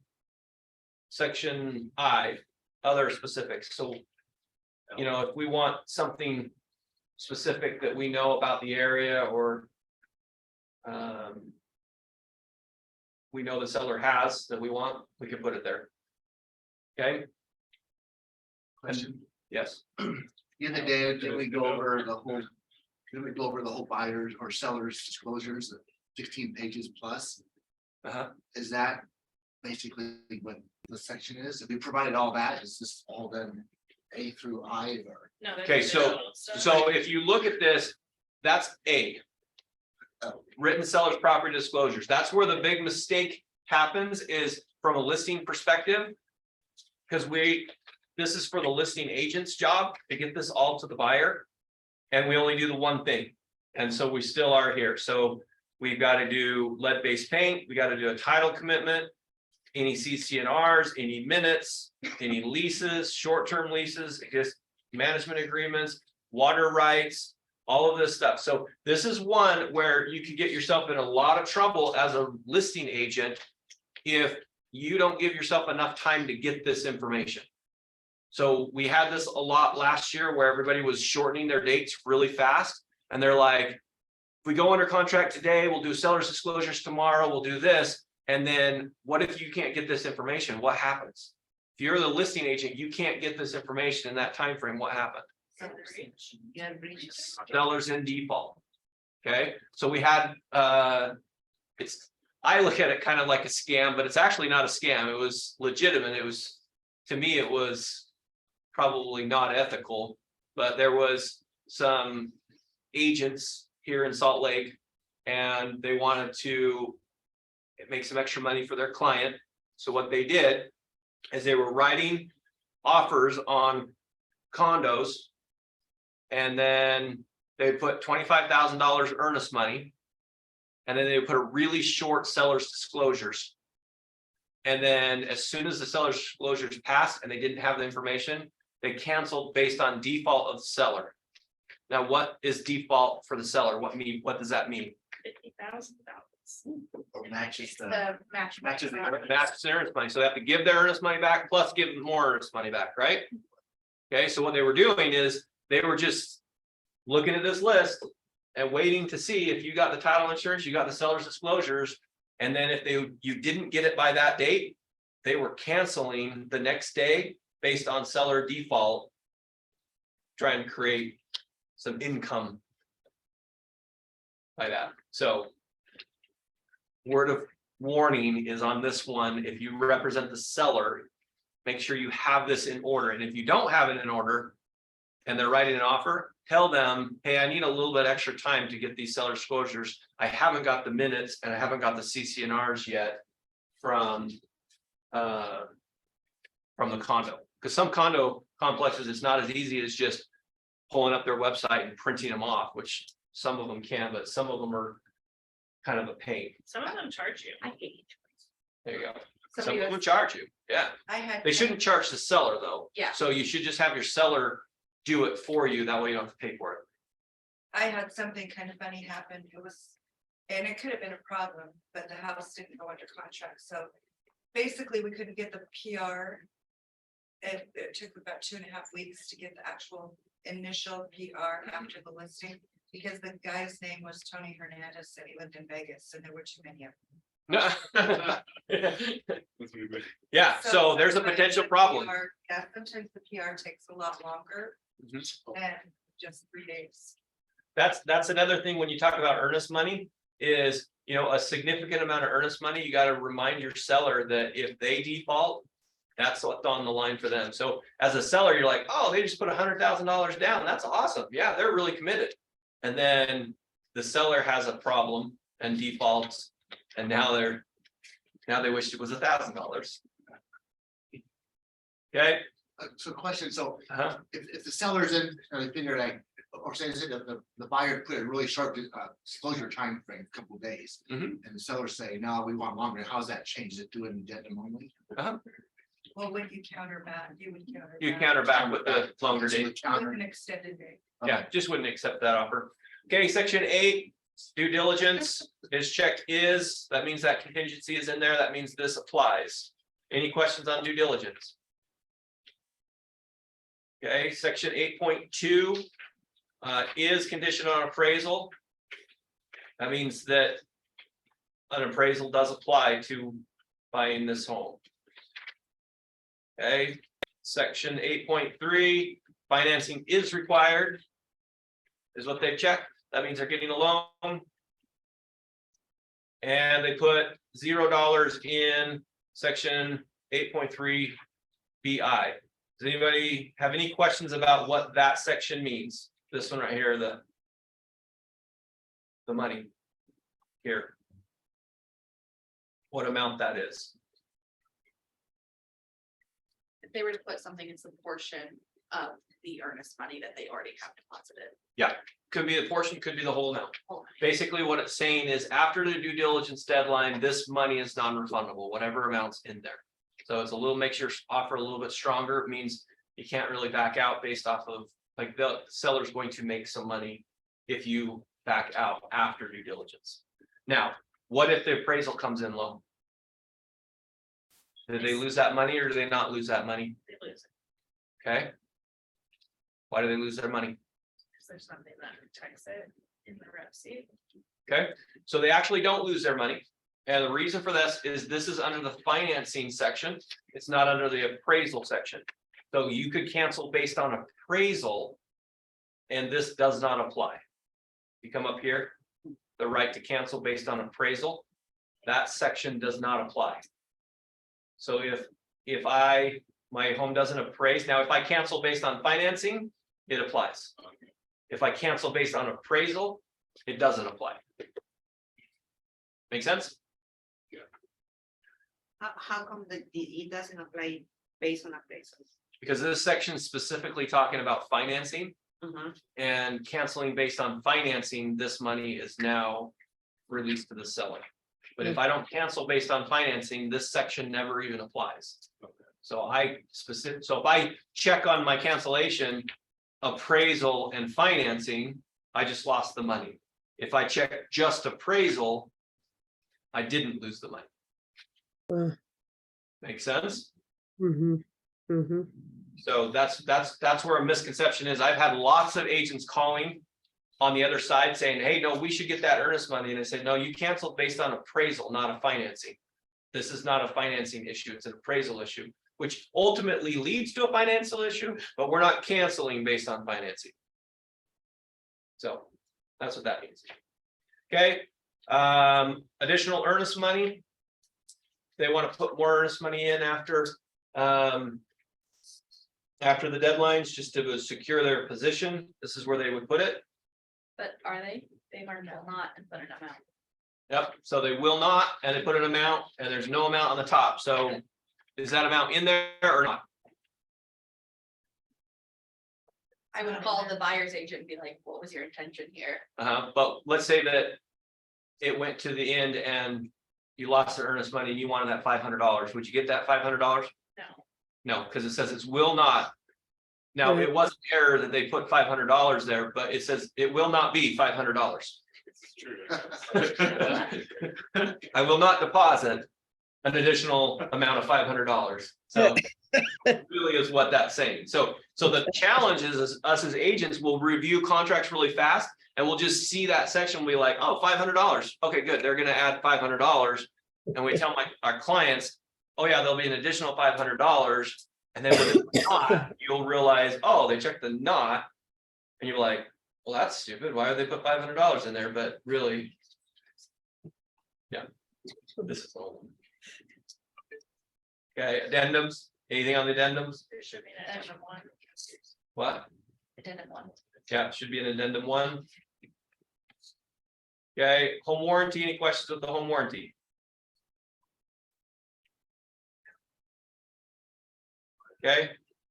section I, other specifics. So, you know, if we want something specific that we know about the area, or we know the seller has that we want, we can put it there. Okay, Question. yes. The other day, did we go over the whole buyers or sellers disclosures, 16 pages plus? Is that basically what the section is? If we provided all that, is this all done A through I or? No. Okay, so if you look at this, that's A. Written seller's property disclosures. That's where the big mistake happens, is from a listing perspective. Because this is for the listing agent's job to get this all to the buyer. And we only do the one thing. And so we still are here. So we've got to do lead-based paint. We got to do a title commitment, any CC&Rs, any minutes, any leases, short-term leases, just management agreements, water rights, all of this stuff. So this is one where you can get yourself in a lot of trouble as a listing agent if you don't give yourself enough time to get this information. So we had this a lot last year where everybody was shortening their dates really fast. And they're like, if we go under contract today, we'll do seller's disclosures tomorrow, we'll do this. And then what if you can't get this information? What happens? If you're the listing agent, you can't get this information in that time frame. What happened? Sellers in default. Okay, so we had I look at it kind of like a scam, but it's actually not a scam. It was legitimate. It was, to me, it was probably not ethical, but there was some agents here in Salt Lake and they wanted to make some extra money for their client. So what they did is they were writing offers on condos, and then they put $25,000 earnest money, and then they put a really short seller's disclosures. And then as soon as the seller's disclosures passed and they didn't have the information, they canceled based on default of the seller. Now, what is default for the seller? What does that mean? $50,000. Or matches the. The match. Matches the. Match their earnest money. So they have to give their earnest money back plus give them more earnest money back, right? Okay, so what they were doing is they were just looking at this list and waiting to see if you got the title insurance, you got the seller's disclosures. And then if you didn't get it by that date, they were canceling the next day based on seller default, trying to create some income by that. So word of warning is on this one. If you represent the seller, make sure you have this in order. And if you don't have it in order and they're writing an offer, tell them, hey, I need a little bit extra time to get these seller disclosures. I haven't got the minutes and I haven't got the CC&Rs yet from the condo. Because some condo complexes, it's not as easy as just pulling up their website and printing them off, which some of them can, but some of them are kind of a pain. Some of them charge you. I hate. There you go. Some Somebody of them was- charge you. Yeah, I had. they shouldn't charge the seller though. Yeah. So you should just have your seller do it for you. That way you don't have to pay for it. I had something kind of funny happen. It was, and it could have been a problem, but the house didn't go under contract. So basically, we couldn't get the PR. It took about 2.5 weeks to get the actual initial PR after the listing, because the guy's name was Tony Hernandez, and he lived in Vegas, and there were too many of them. Yeah, so there's a sometimes potential the problem. PR Yeah, sometimes the PR takes a lot longer Mhm. than just 3 days. That's another thing when you talk about earnest money is, you know, a significant amount of earnest money, you got to remind your seller that if they default, that's what's on the line for them. So as a seller, you're like, oh, they just put $100,000 down. That's awesome. Yeah, they're really committed. And then the seller has a problem and defaults, and now they wish it was $1,000. Okay. So question, so Uh-huh. if the seller's in, they figure like, or say the buyer put a really short disclosure time frame, a couple of days. Mhm. And the sellers say, no, we want longer. How's that change? Is it do an addendum only? Well, when you counter back, you would counter. You back counter back with the longer So date. the With counter- an extended date. Yeah, just wouldn't accept that offer. Okay, section 8, due diligence is checked is, that means that contingency is in there, that means this applies. Any questions on due diligence? Okay, section 8.2 is conditioned on appraisal. That means that an appraisal does apply to buying this home. Okay, section 8.3, financing is required. Is what they've checked. That means they're getting a loan. And they put $0 in section 8.3 BI. Does anybody have any questions about what that section means? This one right here, the money here. What amount that is? If they were to put something, it's a portion of the earnest money that they already have deposited. Could be a portion, could be the whole amount. Whole. Basically, what it's saying is after the due diligence deadline, this money is non-refundable, whatever amount's in there. So it's a little, makes your offer a little bit stronger. It means you can't really back out based off of, like, the seller's going to make some money if you back out after due diligence. Now, what if the appraisal comes in low? Did they lose that money or do they not lose that money? They lose it, Okay. Why do they lose their money? because there's something that protects it in the REPC. Okay, so they actually don't lose their money. And the reason for this is under the financing section. It's not under the appraisal section. So you could cancel based on appraisal. And this does not apply. You come up here, the right to cancel based on appraisal, that section does not apply. So if my home doesn't appraise, now if I cancel based on financing, it applies. If I cancel based on appraisal, it doesn't apply. Make sense? How come it doesn't apply based on appraisals? Because this section is specifically talking about financing and canceling based on financing, this money is now released to the seller. But if I don't cancel based on financing, this section never even applies. So if I check on my cancellation, appraisal and financing, I just lost the money. If I check just appraisal, I didn't lose the money. Make sense? So that's where a misconception is. I've had lots of agents calling on the other side saying, hey, no, we should get that earnest money. And I said, no, you canceled based on appraisal, not a financing. This is not a financing issue, it's an appraisal issue, which ultimately leads to a financial issue, but we're not canceling based on financing. So that's what that means. Okay, additional earnest money. They want to put more earnest money in after the deadlines, just to secure their position. This is where they would put it. But are they? They are not and put an amount. Yep, so they will not, and they put an amount, and there's no amount on the top. So is that amount in there or not? I would call the buyer's agent and be like, what was your intention here? But let's say that it went to the end and you lost the earnest money and you wanted that $500. Would you get that $500? No. No, because it says it will not. Now, it was an error that they put $500 there, but it says it will not be $500. It's true. I will not deposit an additional amount of $500. So really is what that's saying. So the challenge is us as agents will review contracts really fast and we'll just see that section. We'll be like, oh, $500. Okay, good. They're going to add $500. And we tell our clients, oh yeah, there'll be an additional $500. And then when it's not, you'll realize, oh, they checked the not. And you're like, well, that's stupid. Why would they put $500 in there? But really, yeah, this is all. Okay, addendums. Anything on the addendums? There should be an addendum 1. What? Addendum 1. Yeah, it should be an addendum 1. Okay, home warranty. Any questions with the home warranty? Okay,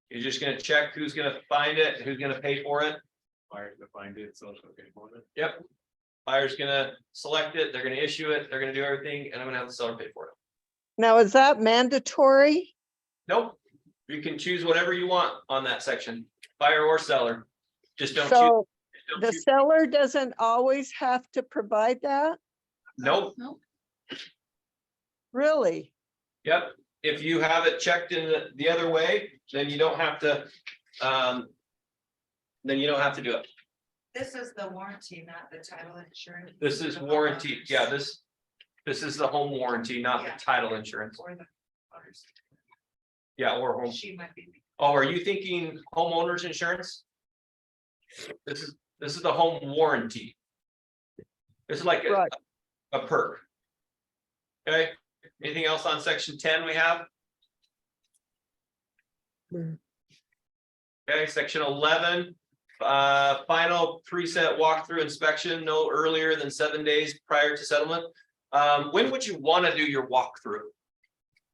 you're just gonna check who's gonna find it, who's gonna pay for it. Buyer to find it, so it's okay for it. Yep. Buyer's gonna select it, they're gonna issue it, they're gonna do everything, and I'm gonna have the seller pay for it. Now, is that mandatory? Nope, you can choose whatever you want on that section, buyer or seller. Just don't choose. So don't the choose- seller doesn't always have to provide that? Nope, Nope. Really? yep, if you have it checked in the other way, then you don't have to, then you don't have to do it. This is the warranty, not the title insurance. This is warranty, yeah, this is the home warranty, not the Yeah. title insurance. Or the others. Yeah, or home. She might be. Oh, are you thinking homeowners insurance? This is the home warranty. This is like Right. a perk. Okay, anything else on section 10 we have? Okay, section 11, final preset walkthrough inspection no earlier than 7 days prior to settlement. When would you want to do your walkthrough?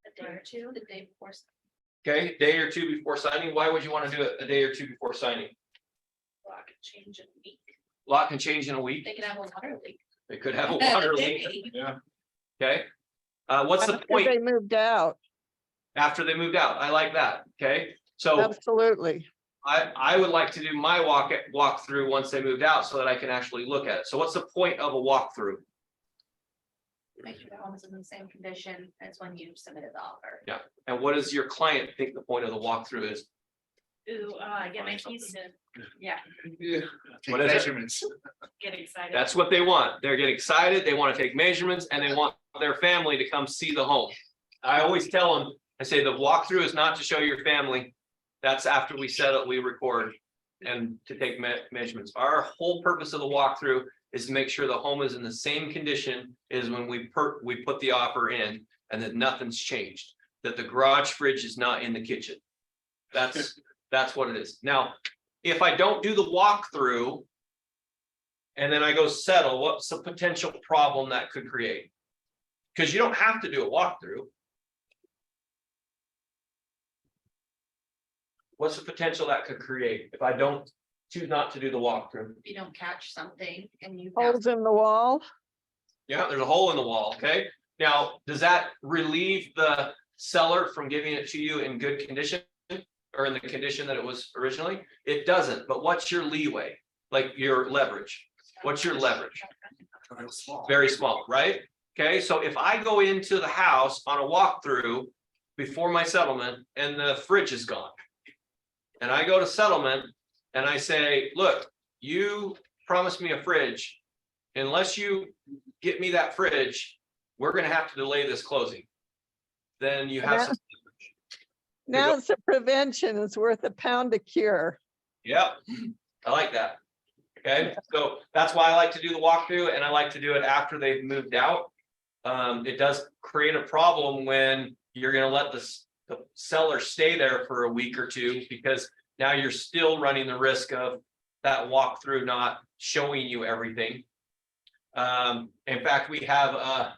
A day or two, the day before. Okay, day or two before signing. Why would you want to do it a day or two before signing? Lot could change in a week. Lot can change in a week. They could have a water leak. They could have a water leak. Yeah. Okay. What's the After point they moved out, after they moved out? I like that. Okay, so absolutely. I would like to do my walkthrough once they moved out so that I can actually look at it. So what's the point of a walkthrough? Make sure the home is in the same condition as when you submitted the offer. Yeah, and what does your client think the point of the walkthrough is? Ooh, get my keys to, yeah, Take What is it? measurements. get excited. That's what they want. They're getting excited. They want to take measurements and they want their family to come see the home. I always tell them, I say the walkthrough is not to show your family. That's after we set up, we record and to take measurements. Our whole purpose of the walkthrough is to make sure the home is in the same condition as when we put the offer in and that nothing's changed, that the garage fridge is not in the kitchen. That's what it is. Now, if I don't do the walkthrough and then I go settle, what's the potential problem that could create? Because you don't have to do a walkthrough. What's the potential that could create if I don't choose not to do the walkthrough? If you don't catch something and you. Holes in the wall? Yeah, there's a hole in the wall, okay? Now, does that relieve the seller from giving it to you in good condition? Or in the condition that it was originally? It doesn't, but what's your leeway? Like your leverage? What's your leverage? Real small. Very small, right? Okay, so if I go into the house on a walkthrough before my settlement and the fridge is gone. And I go to settlement and I say, look, you promised me a fridge. Unless you get me that fridge, we're gonna have to delay this closing. Then you have some. Now it's a prevention is worth a pound a cure. Yep, I like that. Okay, so that's why I like to do the walkthrough and I like to do it after they've moved out. It does create a problem when you're gonna let the seller stay there for a week or two because now you're still running the risk of that walkthrough not showing you everything. In fact, we have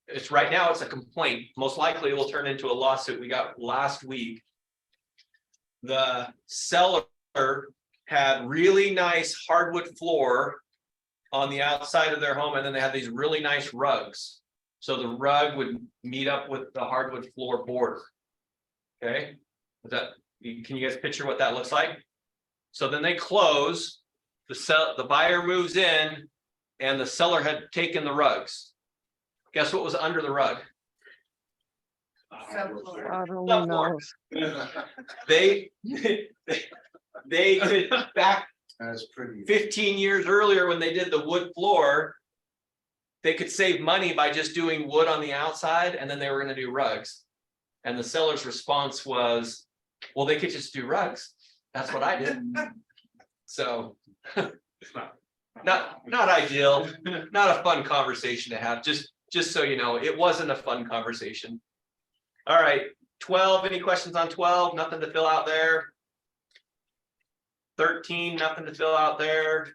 it's right now, it's a complaint. Most likely it will turn into a lawsuit. We got last week. The seller had really nice hardwood floor on the outside of their home, and then they had these really nice rugs. So the rug would meet up with the hardwood floor border. Okay, can you guys picture what that looks like? So then they close, the buyer moves in, and the seller had taken the rugs. Guess what was under the rug? God only Subfloor. knows. They could back That's pretty. 15 years earlier when they did the wood floor, they could save money by just doing wood on the outside and then they were going to do rugs. And the seller's response was, well, they could just do rugs. That's what I did. So It's not ideal, not a fun conversation to have, just so you know, it wasn't a fun conversation. All right, 12, any questions on 12? Nothing to fill out there. 13, nothing to fill out there.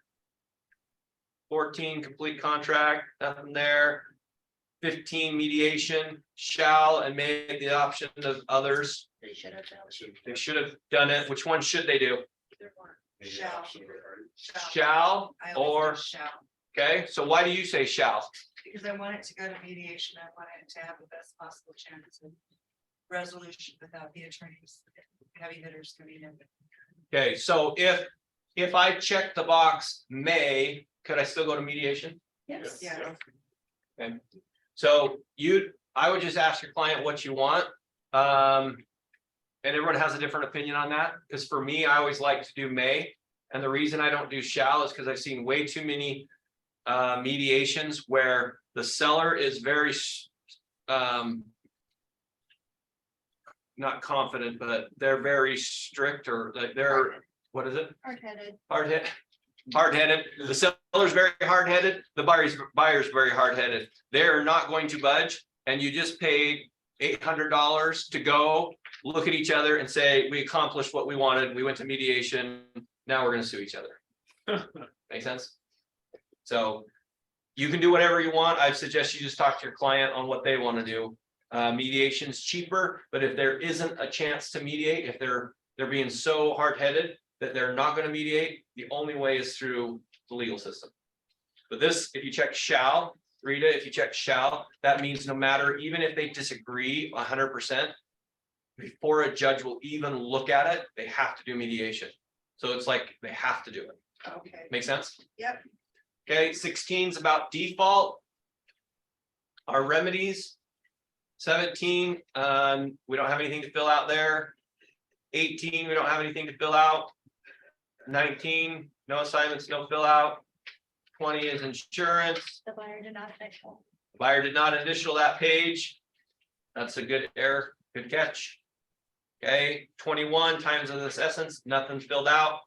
14, complete contract, nothing there. 15, mediation, shall and may the option of others. They should have done. They should have done it. Which one should they do? Either one. maybe Shall. option or- Shall I always or, do shall, okay, so why do you say shall? because I want it to go to mediation. I want it to have the best possible chance of resolution without the attorneys, heavy hitters coming in. Okay, so if I check the box may, could I still go to mediation? Yes. Yeah. Okay, so I would just ask your client what you want. And everyone has a different opinion on that, because for me, I always like to do may. And the reason I don't do shall is because I've seen way too many mediations where the seller is very not confident, but they're very strict, or like they're, what is it? Hard-headed. Hard-headed. The seller's very hard-headed, the buyer's very hard-headed. They're not going to budge, and you just paid $800 to go look at each other and say, we accomplished what we wanted, we went to mediation, now we're gonna sue each other. Make sense? So you can do whatever you want. I suggest you just talk to your client on what they want to do. Mediation's cheaper, but if there isn't a chance to mediate, if they're being so hard-headed that they're not going to mediate, the only way is through the legal system. But this, if you check shall, Rita, if you check shall, that means no matter, even if they disagree 100%, before a judge will even look at it, they have to do mediation. So it's like they have to do it. Okay, Make sense? yep, Okay, 16 is about default. Our remedies. 17, we don't have anything to fill out there. 18, we don't have anything to fill out. 19, no assignments, no fill out. 20 is insurance. The buyer did not initial. Buyer did not initial that page. That's a good error, good catch. Okay, 21 times of this essence, nothing filled out.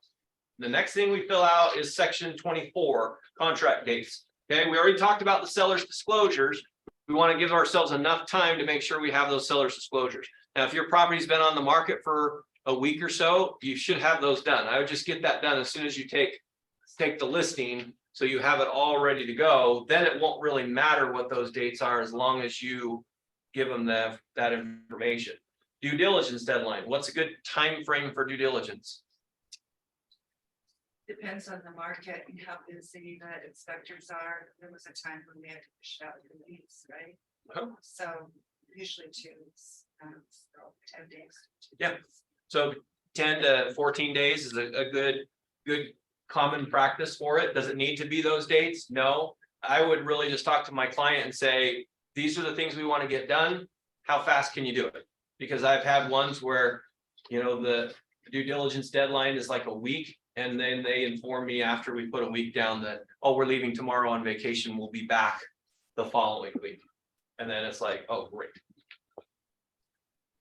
The next thing we fill out is section 24, contract dates. Okay, we already talked about the seller's disclosures. We want to give ourselves enough time to make sure we have those seller's disclosures. Now, if your property's been on the market for a week or so, you should have those done. I would just get that done as soon as you take the listing, so you have it all ready to go. Then it won't really matter what those dates are, as long as you give them that information. Due diligence deadline. What's a good time frame for due diligence? depends on the market and how busy the inspectors are. There was a time when we had to push out the leaves, right? Oh. So usually 2 weeks, so 10 days. 2 Yeah. days. So 10 to 14 days is a good common practice for it. Does it need to be those dates? No. I would really just talk to my client and say, these are the things we want to get done. How fast can you do it? Because I've had ones where, you know, the due diligence deadline is like a week. And then they inform me after we put a week down that, oh, we're leaving tomorrow on vacation. We'll be back the following week. And then it's like, oh, great.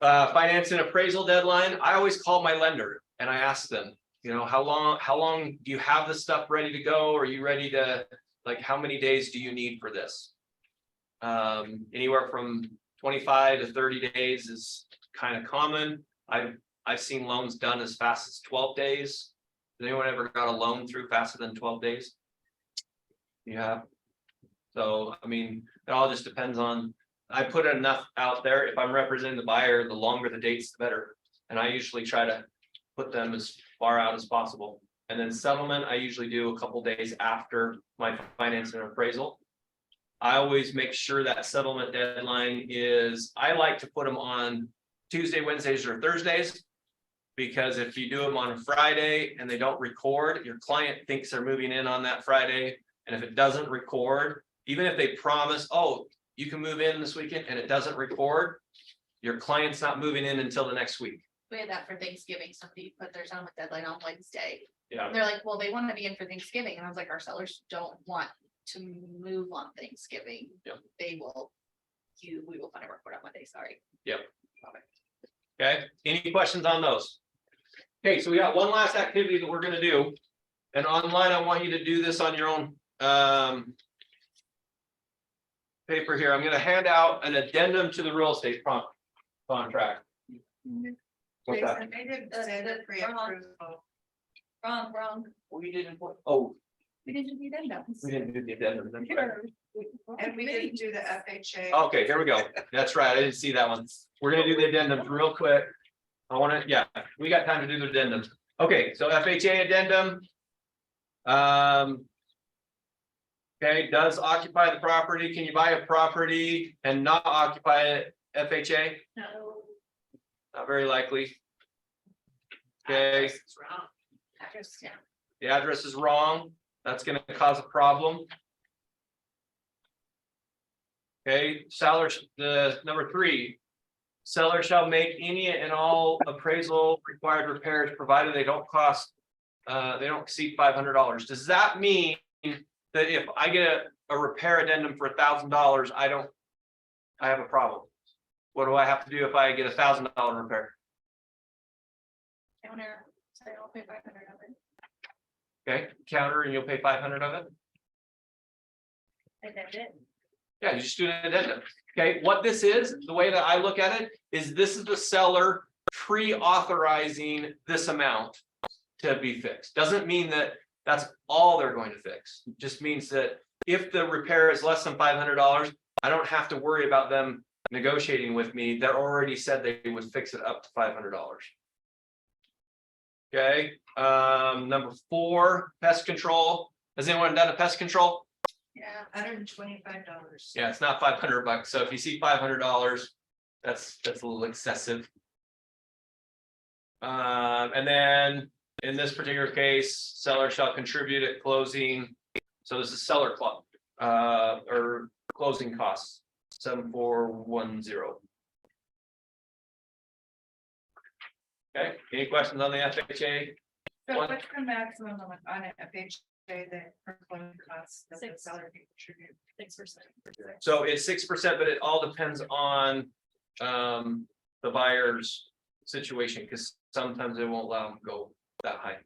Finance and appraisal deadline. I always call my lender and I ask them, you know, how long do you have this stuff ready to go? Are you ready to, like, how many days do you need for this? Anywhere from 25 to 30 days is kind of common. I've seen loans done as fast as 12 days. Has anyone ever got a loan through faster than 12 days? Yeah. So, I mean, it all just depends on, I put enough out there. If I'm representing the buyer, the longer the dates, the better. And I usually try to put them as far out as possible. And then settlement, I usually do a couple days after my finance and appraisal. I always make sure that settlement deadline is, I like to put them on Tuesday, Wednesdays, or Thursdays. Because if you do them on a Friday and they don't record, your client thinks they're moving in on that Friday. And if it doesn't record, even if they promise, oh, you can move in this weekend, and it doesn't record, your client's not moving in until the next week. We had that for Thanksgiving. Somebody put their settlement deadline on Wednesday. Yeah. And they're like, well, they want to be in for Thanksgiving. And I was like, our sellers don't want to move on Thanksgiving. Yep. We will find a report on Monday, sorry. Yep. Okay, any questions on those? Okay, so we got one last activity that we're gonna do. And online, I want you to do this on your own paper here. I'm gonna hand out an addendum to the real estate contract. What's that? Jason, they didn't send it pre-approval. Wrong. We didn't, oh, We didn't do the addendums. we didn't do the addendum. That's right. And we didn't do the FHA. Okay, here we go. That's right. I didn't see that one. We're gonna do the addendums real quick. I wanna, yeah, we got time to do the addendums. Okay, so FHA addendum. Okay, does occupy the property. Can you buy a property and not occupy it? FHA? No. Not very likely. Okay, Address is wrong. Address, yeah. the address is wrong. That's gonna cause a problem. Okay, seller, the number 3. Seller shall make any and all appraisal required repairs provided they don't cost, they don't exceed $500. Does that mean that if I get a repair addendum for $1,000, I have a problem? What do I have to do if I get $1,000 repair? Counter, so I'll pay 500 of it. Okay, counter and you'll pay 500 of it? And that's it. Yeah, you just do an addendum. Okay, what this is, the way that I look at it, is this is the seller pre-authorizing this amount to be fixed. Doesn't mean that that's all they're going to fix. Just means that if the repair is less than $500, I don't have to worry about them negotiating with me. They're already said they would fix it up to $500. Okay, number 4, pest control. Has anyone done a pest control? Yeah, $125. Yeah, it's not $500. So if you see $500, that's a little excessive. And then in this particular case, seller shall contribute at closing. So this is seller club, or closing costs, 7410. Okay, any questions on the FHA? So One. what's the maximum on a FHA that for closing costs that the 6. seller can contribute? 6%. So it's 6%, but it all depends on the buyer's situation, because sometimes they won't allow them to go that high.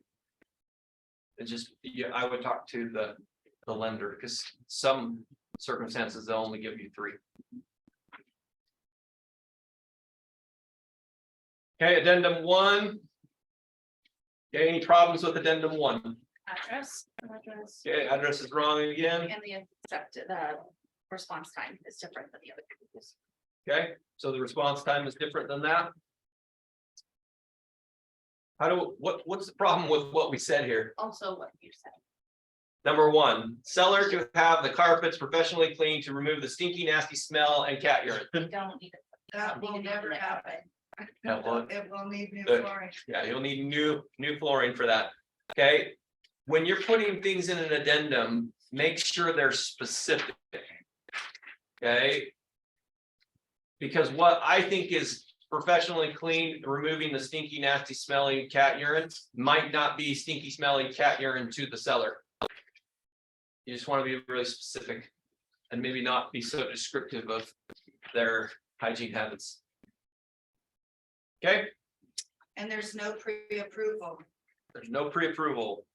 It just, yeah, I would talk to the lender, because some circumstances they'll only give you 3. Okay, addendum 1. Okay, any problems with addendum 1? Address. Okay, address is wrong again. And the accepted, response time is different than the other people's. Okay, so the response time is different than that. What's the problem with what we said here? Also what you said. Number 1, seller to have the carpets professionally cleaned to remove the stinky, nasty smell and cat urine. You don't need it. That will never happen. Yeah, well, It will need new the- flooring. yeah, you'll need new flooring for that. Okay, when you're putting things in an addendum, make sure they're specific. Okay. Because what I think is professionally clean, removing the stinky, nasty smelling cat urine might not be stinky smelling cat urine to the seller. You just want to be really specific and maybe not be so descriptive of their hygiene habits. Okay, And there's no pre-approval, there's no pre-approval,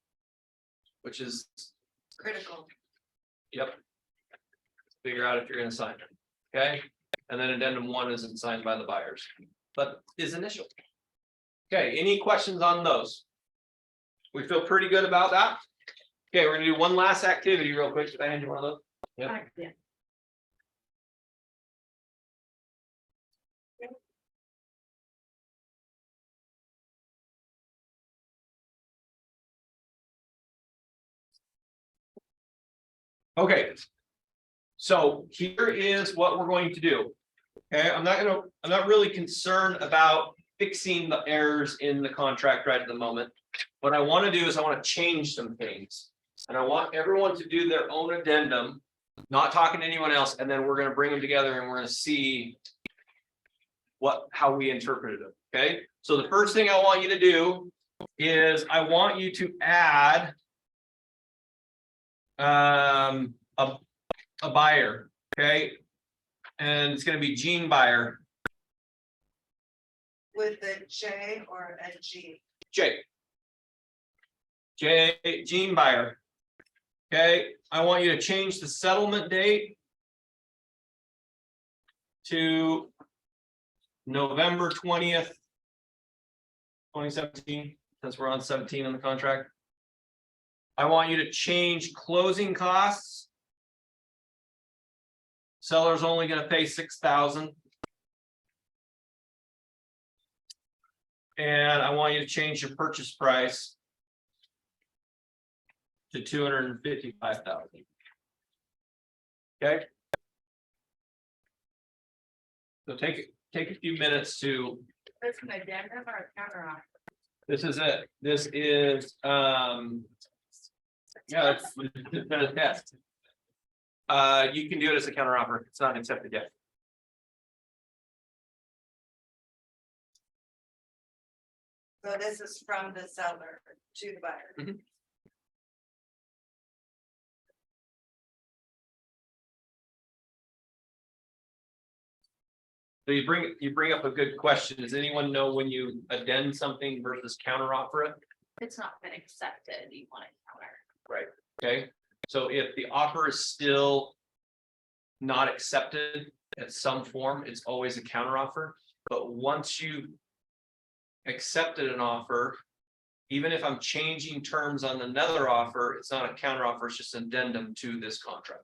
which is, critical. yep. Figure out if you're gonna sign it, okay? And then addendum 1 isn't signed by the buyers, but is initial. Okay, any questions on those? We feel pretty good about that. Okay, we're gonna do one last activity real quick. Did I hand you one of those? Yep. Yeah. Okay. So here is what we're going to do. Okay, I'm not really concerned about fixing the errors in the contract right at the moment. What I want to do is I want to change some things. And I want everyone to do their own addendum, not talking to anyone else, and then we're going to bring them together and we're going to see how we interpreted it. Okay, so the first thing I want you to do is I want you to add a buyer, okay, and it's going to be Gene Buyer. With a J or a G. Gene Buyer. Okay, I want you to change the settlement date to November 20th, 2017, since we're on 17 on the contract. I want you to change closing costs. Seller's only going to pay $6,000. And I want you to change your purchase price to 255,000. Okay. So take a few minutes to, That's an addendum or a counter offer. this is it, this is, yeah, it's been a test. You can do it as a counter offer, it's not accepted yet. So this is from the seller to the buyer. So you bring up a good question. Does anyone know when you addend something versus counter offer it? It's not been accepted, you want to counter. Right, okay, so if the offer is still not accepted at some form, it's always a counter offer. But once you accepted an offer, even if I'm changing terms on another offer, it's not a counter offer, it's just an addendum to this contract.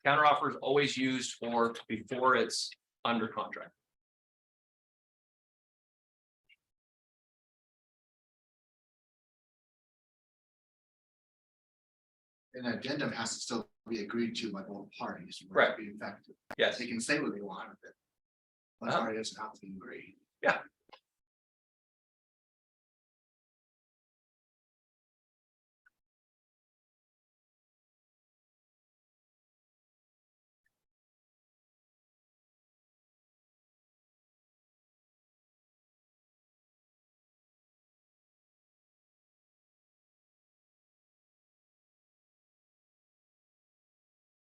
Counter offer is always used for before it's under contract. An addendum has to still be agreed to by both parties. for it to Correct. Be effective. Yes, They can say what they want with it. But Uh-huh. party doesn't have to agree.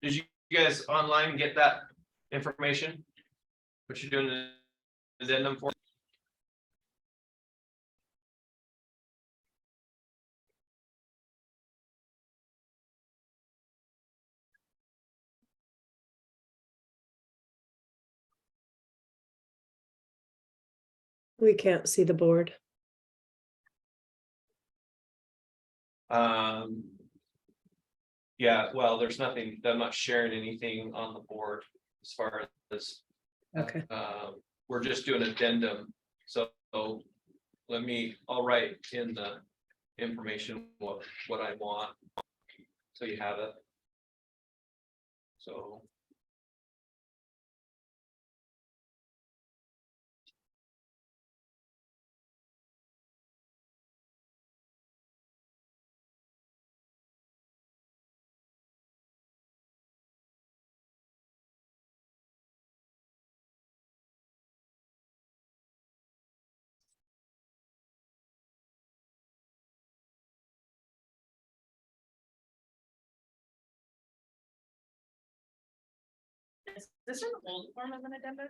did you guys online get that information? What you're doing an addendum for? We can't see the board. Yeah, well, there's nothing, I'm not sharing anything on the board as far as, Okay. we're just doing addendum. So I'll write in the information what I want. So you have it. So. Is this an old form of an addendum?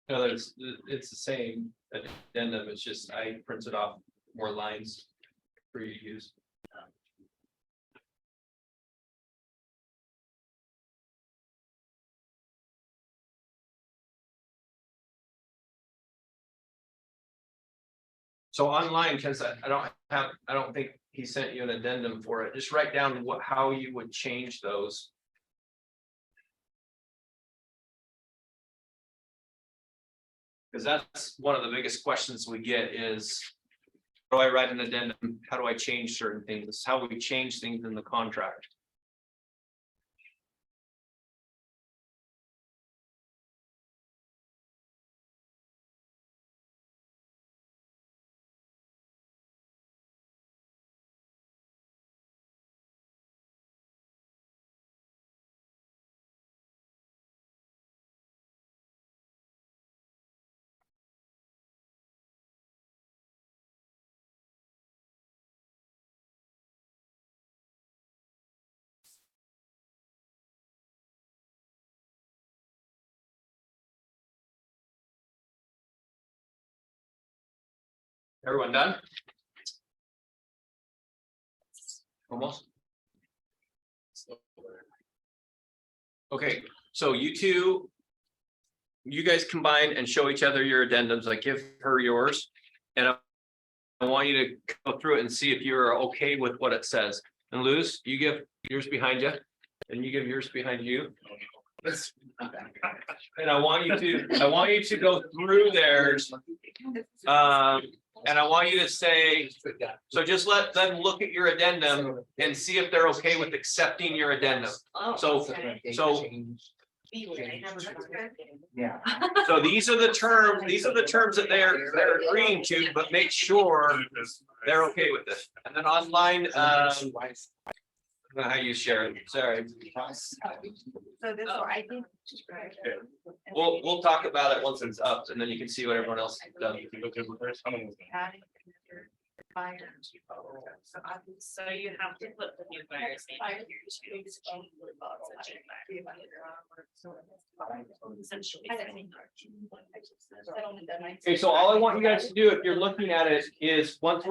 No, it's the same addendum, it's just I printed off more lines for you to use. So online, because I don't think he sent you an addendum for it, just write down how you would change those. Because that's one of the biggest questions we get is, how do I write an addendum? How do I change certain things? How we change things in the contract. Everyone done? Almost. Okay, so you guys combine and show each other your addendums. I give her yours. And I want you to go through it and see if you're okay with what it says. And Luz, you give yours behind you, and you give yours behind you. And I want you to go through theirs. And I want you to say, so just let them look at your addendum and see if they're okay with accepting your addendum. So Yeah. So these are the terms that they're agreeing to, but make sure they're okay with it. And then online, I don't know how you share it, sorry. So this, I think. We'll talk about it once it's up, and then you can see what everyone else has done. Adding another buyer. So I would So you have to put the new buyer's name in here too. Essentially. Okay, so all I want you guys to do, if you're looking at it, is I want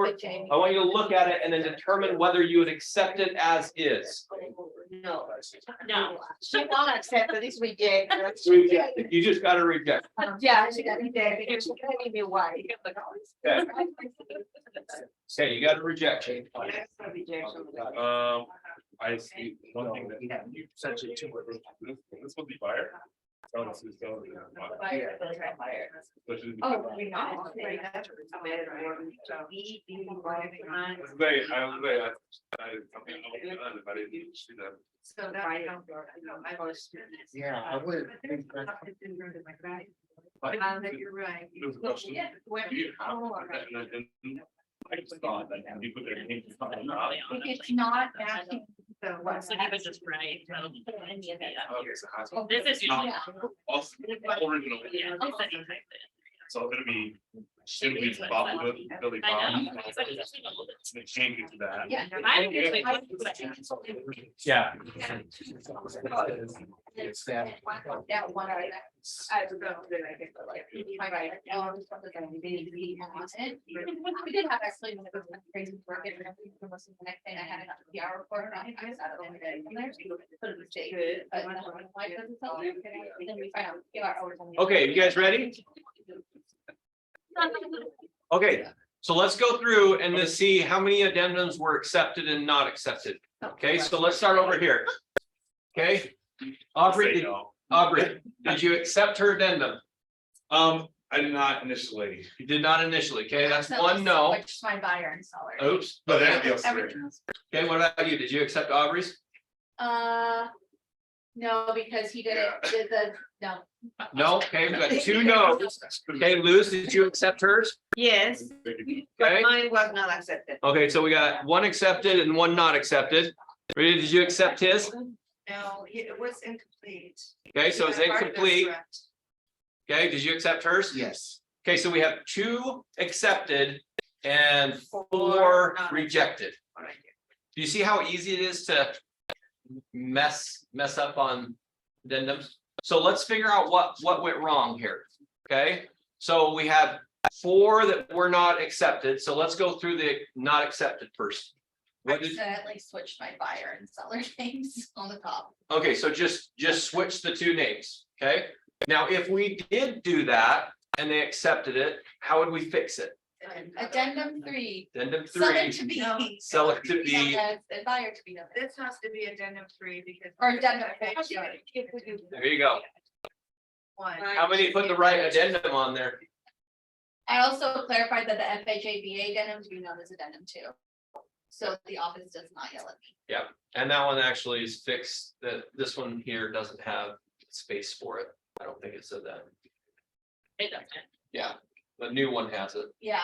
you to look at it and then determine whether you would accept it as is. No. No. She won't accept it, it's reject. You just gotta reject. Yeah, she got reject, because she can't give me why. Okay. Okay, you gotta reject. I see one thing that you essentially two. This would be buyer. Oh, this is going. Oh, we know. So that I don't, I was. Yeah, I would. You're right. Yeah. I just thought that you put their name. If it's not asking, so what's. So you would just write. Any of that up here. Oh, This is your. Also, original. Yeah, they said you typed it. So it'll be, should be Bob, Billy I Bob. know. They change it to that. Yeah. I think Yeah. It's that. That one, I would go, then I get the like. We did have actually when it was crazy work. It was the next thing I had it on the PR report. I was out of there. But it was good. But why doesn't it tell you? Then we found PR hours on the. Okay, you guys ready? Okay, so let's go through and let's see how many addendums were accepted and not accepted. Okay, so let's start over here. Okay, Aubrey, did you accept her addendum? I did not initially. You did not initially. Okay, that's one no. Which my buyer and seller. Oops. But Okay, then Everything else. what about you? Did you accept Aubrey's? No, because he did it, no. No, okay, we got two no's. Okay, Luz, did you accept hers? Yes, Okay, but mine was not accepted. okay, so we got one accepted and one not accepted. Rita, did you accept his? No, it was incomplete. Okay, so it's Part of the incomplete. threat. Okay, did you accept hers? Yes. Okay, so we have two accepted and four rejected. Do you see how easy it is to mess up on addendums? So let's figure out what went wrong here. Okay, so we have four that were not accepted. So let's go through the not accepted first. I What did, accidentally switched my buyer and seller names on the top. okay, so just switch the two names. Okay, now if we did do that and they accepted it, how would we fix it? Addendum 3. Addendum Seller 3, to be. No. sell it to be, And buyer to be. Done. This has to be addendum 3 because. Or addendum 4. there you go. One. How many put the right addendum on there? I also clarified that the FHABA addendums be known as addendum 2. So the office does not yell at me. And that one actually is fixed, that this one here doesn't have space for it. I don't think it said that. It doesn't. Yeah, the new one has it. Yeah,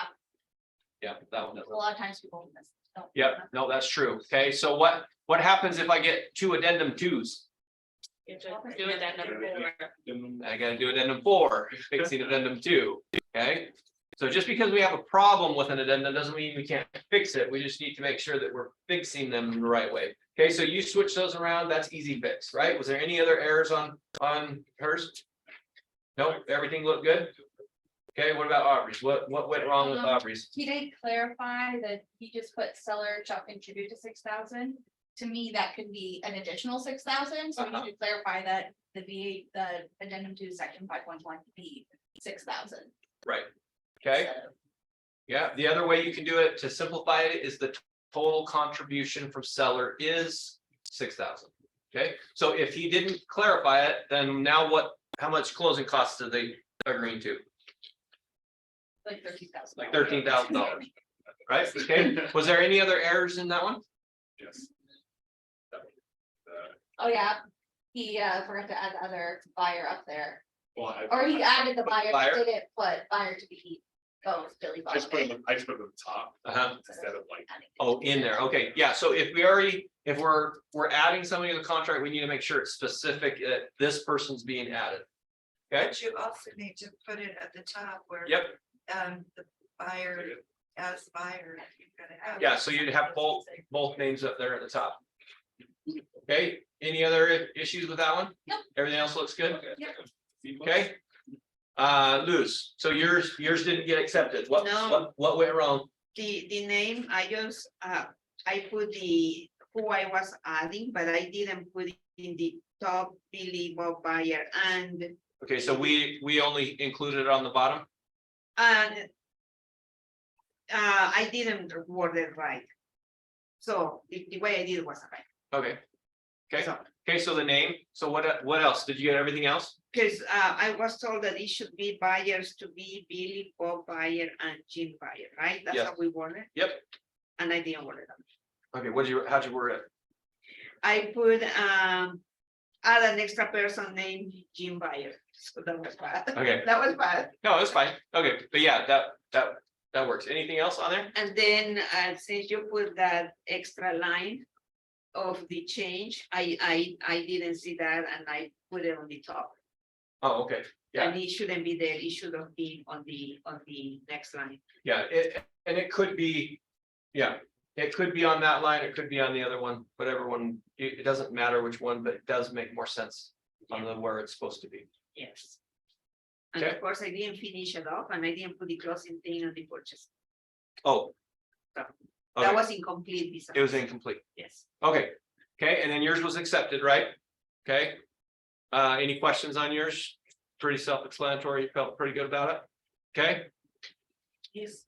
Yeah, that one a doesn't. lot of times people miss. Don't. Yep, no, that's true. Okay, so what happens if I get two addendum 2s? You just do addendum 4. I gotta do addendum 4, fixing addendum 2, okay? So just because we have a problem with an addendum doesn't mean we can't fix it. We just need to make sure that we're fixing them the right way. Okay, so you switch those around, that's easy fix, right? Was there any other errors on hers? No, everything looked good? Okay, what about Aubrey's? What went wrong with Aubrey's? He did clarify that he just put seller shall contribute to 6,000. To me, that could be an additional 6,000, so we need to clarify that the addendum to section 5.1 be 6,000. Right, okay, yeah, the other way you can do it to simplify it is the total contribution from seller is 6,000. Okay, so if he didn't clarify it, then now what, how much closing costs are they agreeing to? Like 13,000. Like $13,000, right? Okay, was there any other errors in that one? Yes. Oh, yeah, he forgot to add the other buyer up there, Well, or he added the buyer, Buyer? but didn't put buyer to be, Billy I just put Bob. them, I just put them at the top Uh-huh. instead of like, Oh, in there, okay, yeah, so if we already, if we're adding somebody to the contract, we need to make sure it's specific that this person's being added. Okay, But you also need to put it at the top where. yep, The buyer, as buyer. you're gonna have- yeah, so you'd have both names up there at the top. Okay, any other issues with that one? Nope. Everything else looks good? Yep. Okay. Luz, so yours didn't get accepted. No. What went wrong? The name, I just, I put the, who I was adding, but I didn't put it in the top Billy Bob buyer and, Okay, so we only included it on the bottom? and. I didn't word it right. So the way I did it was right. Okay. Okay, So, okay, so the name, so what else? Did you get everything else? because I was told that it should be buyers to be Billy, Bob buyer and Jim buyer, right? That's Yes. how we worded. Yep. And I didn't word it. Okay, how'd you word it? I put add an extra person named Jim Buyer. So that was bad. Okay. That was bad. No, it's fine. Okay, but yeah, that works. Anything else on there? And then since you put that extra line of the change, I didn't see that and I put it on the top. Oh, okay, yeah. And it shouldn't be there. It should have been on the next line. Yeah, and it could be, yeah, it could be on that line, it could be on the other one, whatever one, it doesn't matter which one, but it does make more sense on the where it's supposed to be. Yes. And Okay. of course, I didn't finish it off and I didn't put the closing thing on the purchase. Oh. That Okay, was incomplete. it was incomplete. Yes. Okay, okay, and then yours was accepted, right? Okay. Any questions on yours? Pretty self-explanatory, you felt pretty good about it? Okay, He's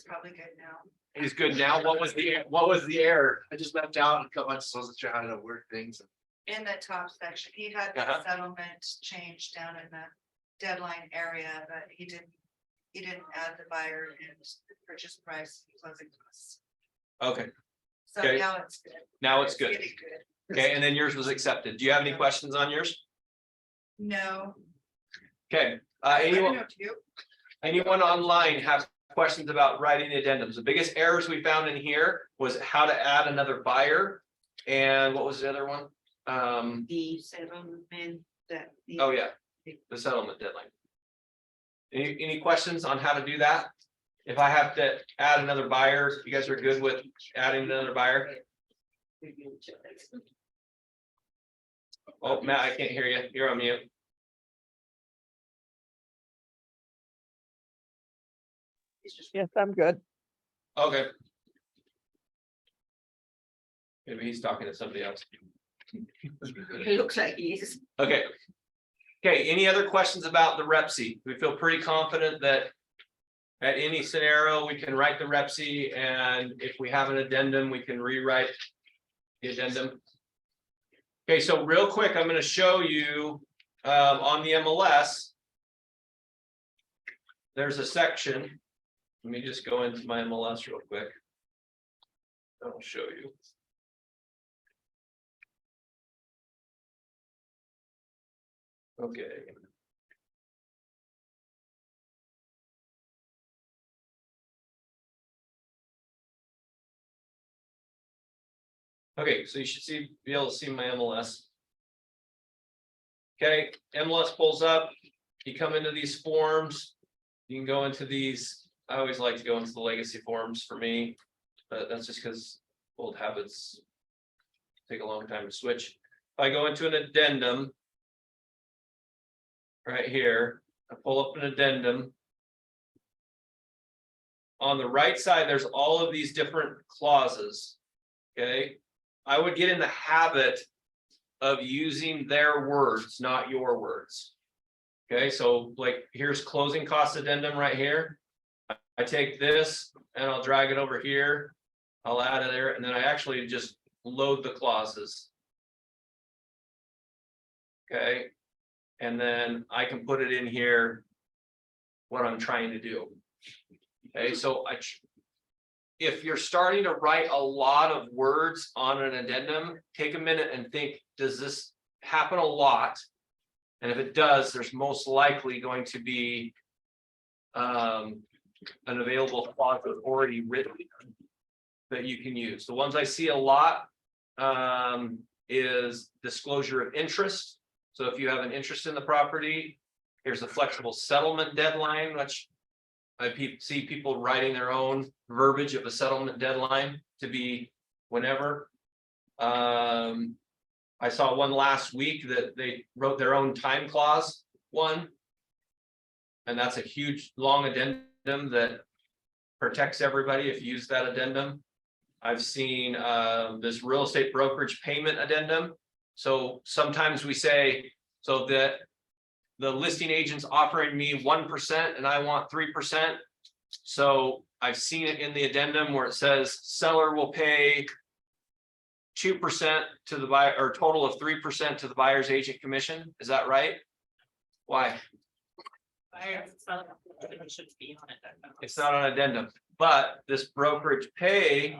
probably good now. he's good now. What was the error? I just left out a couple, I just wasn't sure how to word things. In the top section, he had the Uh-huh. settlement change down in the deadline area, but he didn't add the buyer and purchase price and closing costs. Okay, So Okay. now it's good. now it's good. Getting good. Okay, and then yours was accepted. Do you have any questions on yours? No. Okay, I don't anyone? know if you- Anyone online have questions about writing addendums? The biggest errors we found in here was how to add another buyer. And what was the other one? The settlement that. Oh yeah, the settlement deadline. Any questions on how to do that? If I have to add another buyer, you guys are good with adding another buyer? Oh, Matt, I can't hear you. You're on mute. Yes, I'm good. Okay. Maybe he's talking to somebody else. It looks like he is. Okay. Okay, any other questions about the REPC? We feel pretty confident that at any scenario, we can write the REPC, and if we have an addendum, we can rewrite the addendum. Okay, so real quick, I'm gonna show you on the MLS. There's a section. Let me just go into my MLS real quick. I'll show you. Okay. Okay, so you should be able to see my MLS. Okay, MLS pulls up, you come into these forms, you can go into these, I always like to go into the legacy forms for me, but that's just because old habits take a long time to switch. If I go into an addendum, right here, I pull up an addendum. On the right side, there's all of these different clauses, okay? I would get in the habit of using their words, not your words. Okay, so like, here's closing cost addendum right here. I take this and I'll drag it over here. I'll add it there, and then I actually just load the clauses. Okay, and then I can put it in here. What I'm trying to do. Okay, so if you're starting to write a lot of words on an addendum, take a minute and think, does this happen a lot? And if it does, there's most likely going to be an available clause that's already written that you can use. The ones I see a lot is disclosure of interest. So if you have an interest in the property, here's a flexible settlement deadline, which I see people writing their own verbiage of a settlement deadline to be whenever. I saw one last week that they wrote their own time clause one. And that's a huge, long addendum that protects everybody if you use that addendum. I've seen this real estate brokerage payment addendum. So sometimes we say, so that the listing agent's offering me 1% and I want 3%. So I've seen it in the addendum where it says seller will pay 2% to the buyer, or total of 3% to the buyer's agent commission. Is that right? Why? It's not on addendum, but this brokerage pay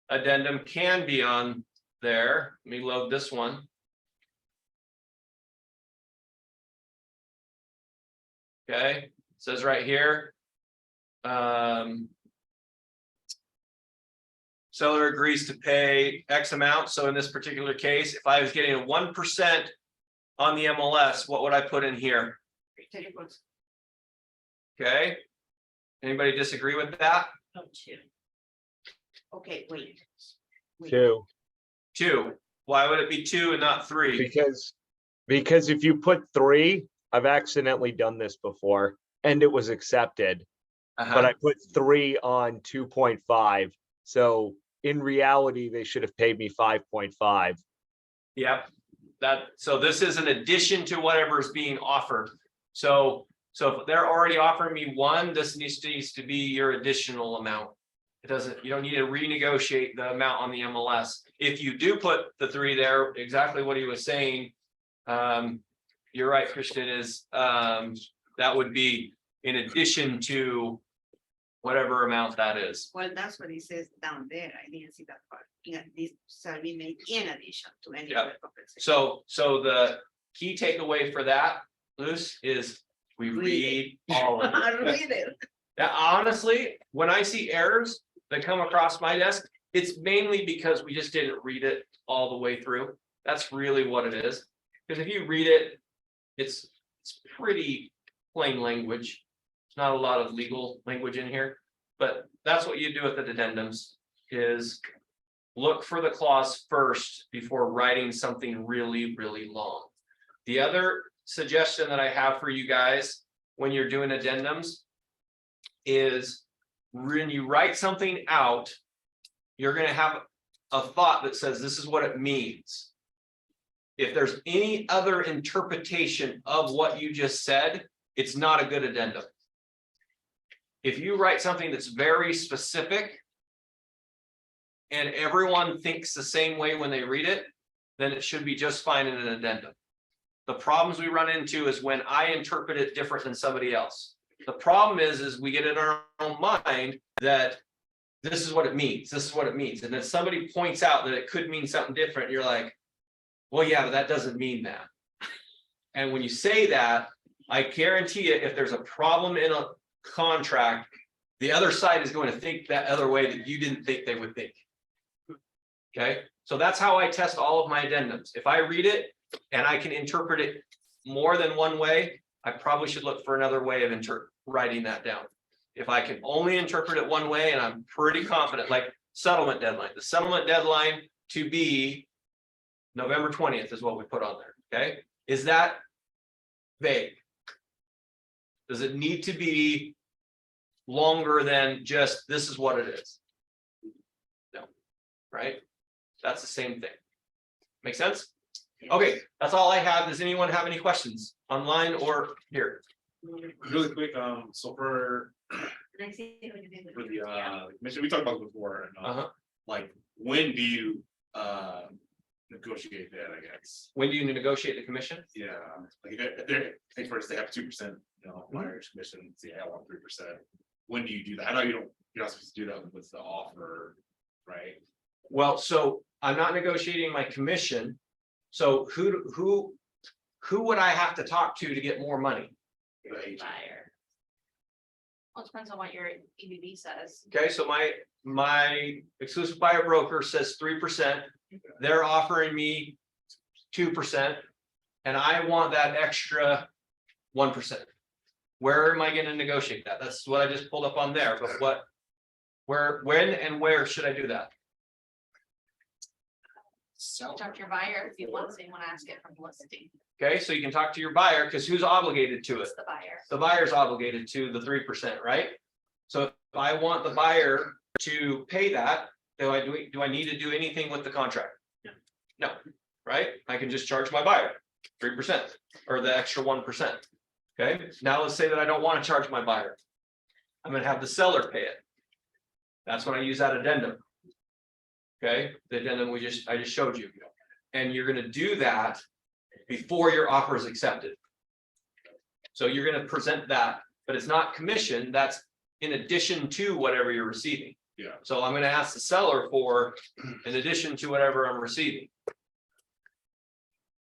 addendum can be on there. Let me load this one. Okay, it says right here. Seller agrees to pay X amount. So in this particular case, if I was getting a 1% on the MLS, what would I put in here? Okay. Anybody disagree with that? Okay, wait. 2. 2. Why would it be 2 and not 3? Because if you put 3, I've accidentally done this before and it was accepted, but I put 3 on 2.5. So in reality, they should have paid me 5.5. Yep. So this is an addition to whatever is being offered. So if they're already offering me 1, this needs to be your additional amount. It doesn't, you don't need to renegotiate the amount on the MLS. If you do put the 3 there, exactly what he was saying. You're right, Christian, is that would be in addition to whatever amount that is. Well, that's what it says down there. I didn't see that part. This shall be made in addition to any Yeah. other compensation. So the key takeaway for that, Luce, is we read all of it. Read it. Now, honestly, when I see errors that come across my desk, it's mainly because we just didn't read it all the way through. That's really what it is. Because if you read it, it's pretty plain language. There's not a lot of legal language in here, but that's what you do with the addendums is look for the clause first before writing something really, really long. The other suggestion that I have for you guys when you're doing addendums is when you write something out, you're going to have a thought that says this is what it means. If there's any other interpretation of what you just said, it's not a good addendum. If you write something that's very specific and everyone thinks the same way when they read it, then it should be just fine in an addendum. The problems we run into is when I interpret it different than somebody else. The problem is we get in our own mind that this is what it means. This is what it means. And then somebody points out that it could mean something different. You're like, well, yeah, but that doesn't mean that. And when you say that, I guarantee you, if there's a problem in a contract, the other side is going to think that other way that you didn't think they would think. Okay, so that's how I test all of my addendums. If I read it and I can interpret it more than one way, I probably should look for another way of writing that down. If I can only interpret it one way and I'm pretty confident, like settlement deadline, the settlement deadline to be November 20th is what we put on there. Okay, is that vague? Does it need to be longer than just this is what it is? No, right? That's the same thing. Make sense? Okay, that's all I have. Does anyone have any questions online or here? Really quick, so for the commission, we talked about it before, and, like, when do you Negotiate that, I guess. When do you negotiate the commission? Yeah, like, they first, they have 2%, buyer's commission, say, I want 3%. When do you do that? I know you're not supposed to do that with the offer, right? Well, so I'm not negotiating my commission. So who would I have to talk to get more money? The agent. Buyer. Well, it depends on what your EBB says. Okay, so my exclusive buyer broker says 3%. They're offering me 2%. And I want that extra 1%. Where am I gonna negotiate that? That's what I just pulled up on there, but when and where should I do that? Talk to your buyer if you want, so you want to ask it from the listing. Okay, so you can talk to your buyer, because who's obligated to it? It's the buyer. The buyer's obligated to the 3%, right? So if I want the buyer to pay that, do I need to do anything with the contract? No, right? I can just charge my buyer 3% or the extra 1%. Okay, now let's say that I don't want to charge my buyer. I'm gonna have the seller pay it. That's when I use that addendum. Okay, the addendum I just showed you. And you're gonna do that before your offer is accepted. So you're gonna present that, but it's not commission, that's in addition to whatever you're receiving. Yeah. So I'm gonna ask the seller for in addition to whatever I'm receiving.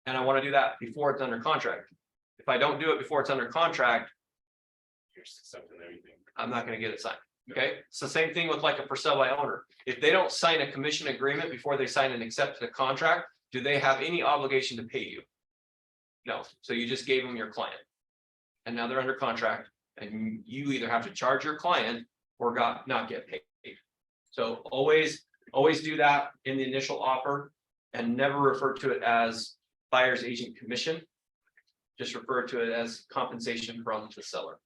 And I wanna do that before it's under contract. If I don't do it before it's under contract, You're accepting everything. I'm not gonna get it signed. Okay, it's the same thing with like a for sale by owner. If they don't sign a commission agreement before they sign and accept the contract, do they have any obligation to pay you? No, so you just gave them your client. And now they're under contract and you either have to charge your client or not get paid. So always do that in the initial offer and never refer to it as buyer's agent commission. Just refer to it as compensation from the seller.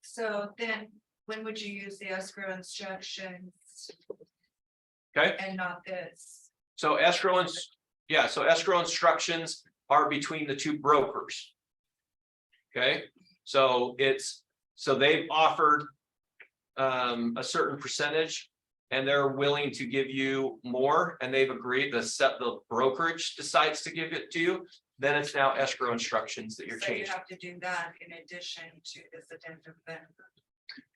So then, when would you use the escrow instructions Okay, and not this? so escrow instructions are between the two brokers. Okay, so they've offered a certain percentage and they're willing to give you more and they've agreed the brokerage decides to give it to you, then it's now escrow instructions that you're So you changing. have to do that in addition to this addendum then,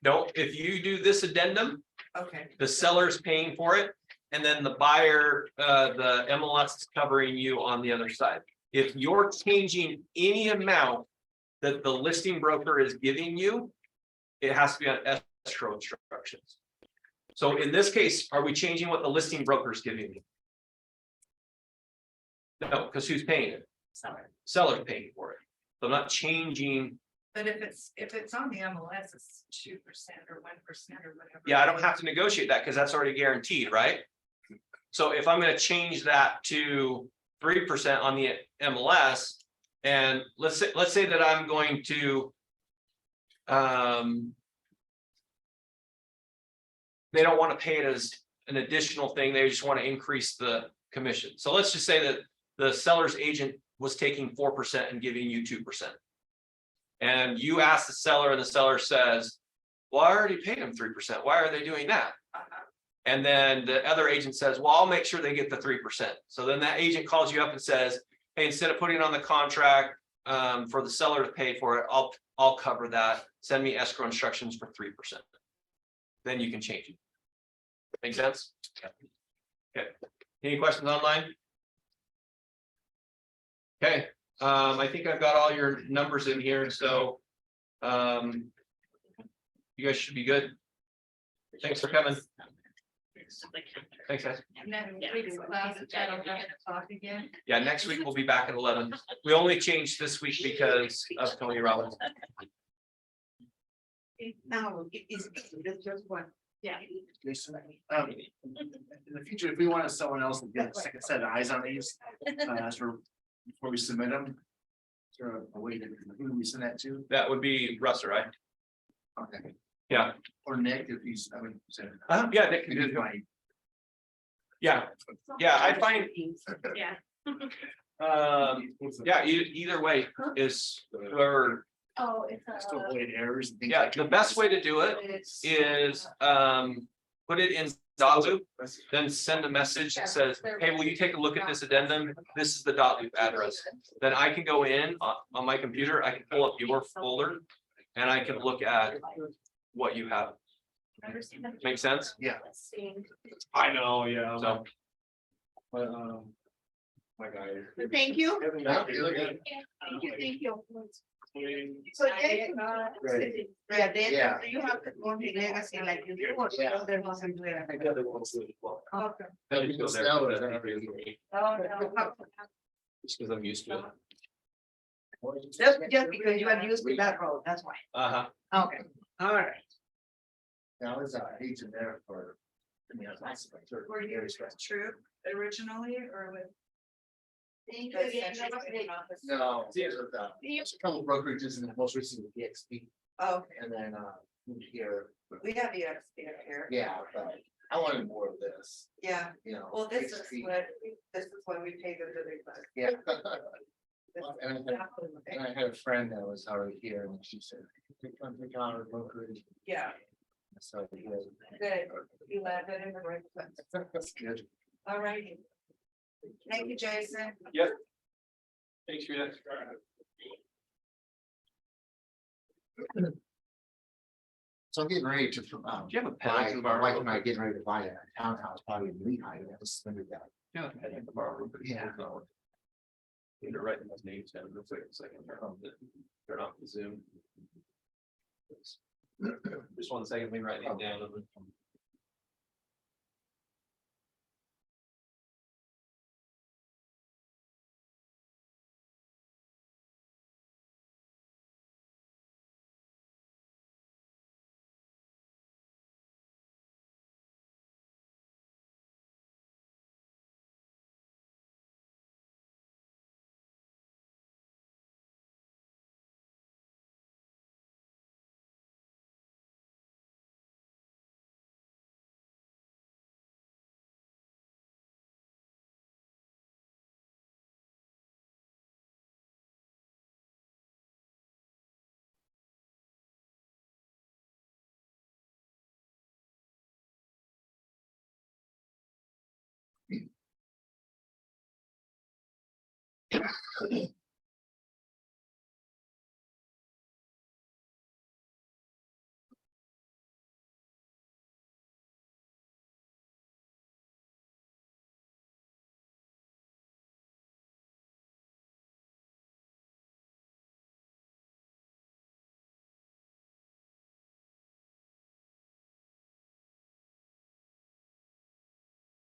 No, if you do this addendum, okay. the seller's paying for it. And then the buyer, the MLS is covering you on the other side. If you're changing any amount that the listing broker is giving you, it has to be on escrow instructions. So in this case, are we changing what the listing broker is giving me? No, because who's paying it? Seller. Seller's paying for it. So I'm not changing. But if it's on the MLS, it's 2% or 1% or whatever. Yeah, I don't have to negotiate that because that's already guaranteed, right? So if I'm gonna change that to 3% on the MLS, and let's say that I'm going to they don't want to pay it as an additional thing, they just want to increase the commission. So let's just say that the seller's agent was taking 4% and giving you 2%. And you ask the seller and the seller says, well, I already paid them 3%. Why are they doing that? And then the other agent says, well, I'll make sure they get the 3%. So then that agent calls you up and says, hey, instead of putting it on the contract for the seller to pay for it, I'll cover that. Send me escrow instructions for 3%. Then you can change it. Make sense? Okay. Any questions online? Okay, I think I've got all your numbers in here, so you guys should be good. Thanks for coming. Thanks, guys. And then we do class, I don't have to talk again. Yeah, next week we'll be back at 11. We only changed this week because of Tony Robbins. Now, it's just one. Yeah. Jason, in the future, if we wanted someone else to get a second set of eyes on these, before we submit them. Is there a way to, who do we send that to? That would be Russ, right? Okay. Yeah. Or Nick, if he's, I mean. Yeah, Nick can do it. Yeah, I find, Yeah. yeah, either way is whoever, Oh, it's Just to avoid errors and things yeah, like the that. best way to do it it's. is put it in dot loop, then send a message that says, hey, will you take a look at this addendum? This is the dot loop address. Then I can go in on my computer, I can pull up your folder and I can look at what you have. Make sense? Yeah. I know, yeah. So, But, my guy. Thank you. Yeah. Thank you. So Jason, Yeah, then Yeah. do you have the one legacy like you do, or the Yeah. other ones are doing? I got the ones that as well. okay. Then you go there, That was that'd be already- great, Oh, no. just because I'm used to it. Just because you are used to that road, that's why. Okay, all right. That was agent there for. I mean, I was nice, like, 30 Were you years, but- true originally or with? Thank the you again. central office? No, there's a couple brokerages and most recently the XP, Oh, and then moved here. we have the XP up here. Yeah, but I wanted more of this, Yeah, you know. well, this is XP. what we pay them to do. but Yeah. this is And exactly what they- I had a friend that was already here and she said, come take on our brokerage. Yeah, So he was. good. You landed in the right place. That's good. All righty. Thank you, Jason. Thanks for that. So I'm getting ready to, Do you have a pen? buy, my wife and I are getting ready to buy a townhouse, probably in Lehigh, I just spend it down. Yeah, I think the bar room, but Yeah. Need to write those names down real quick, so I can turn off the Zoom. Just 1 second, let me write these down.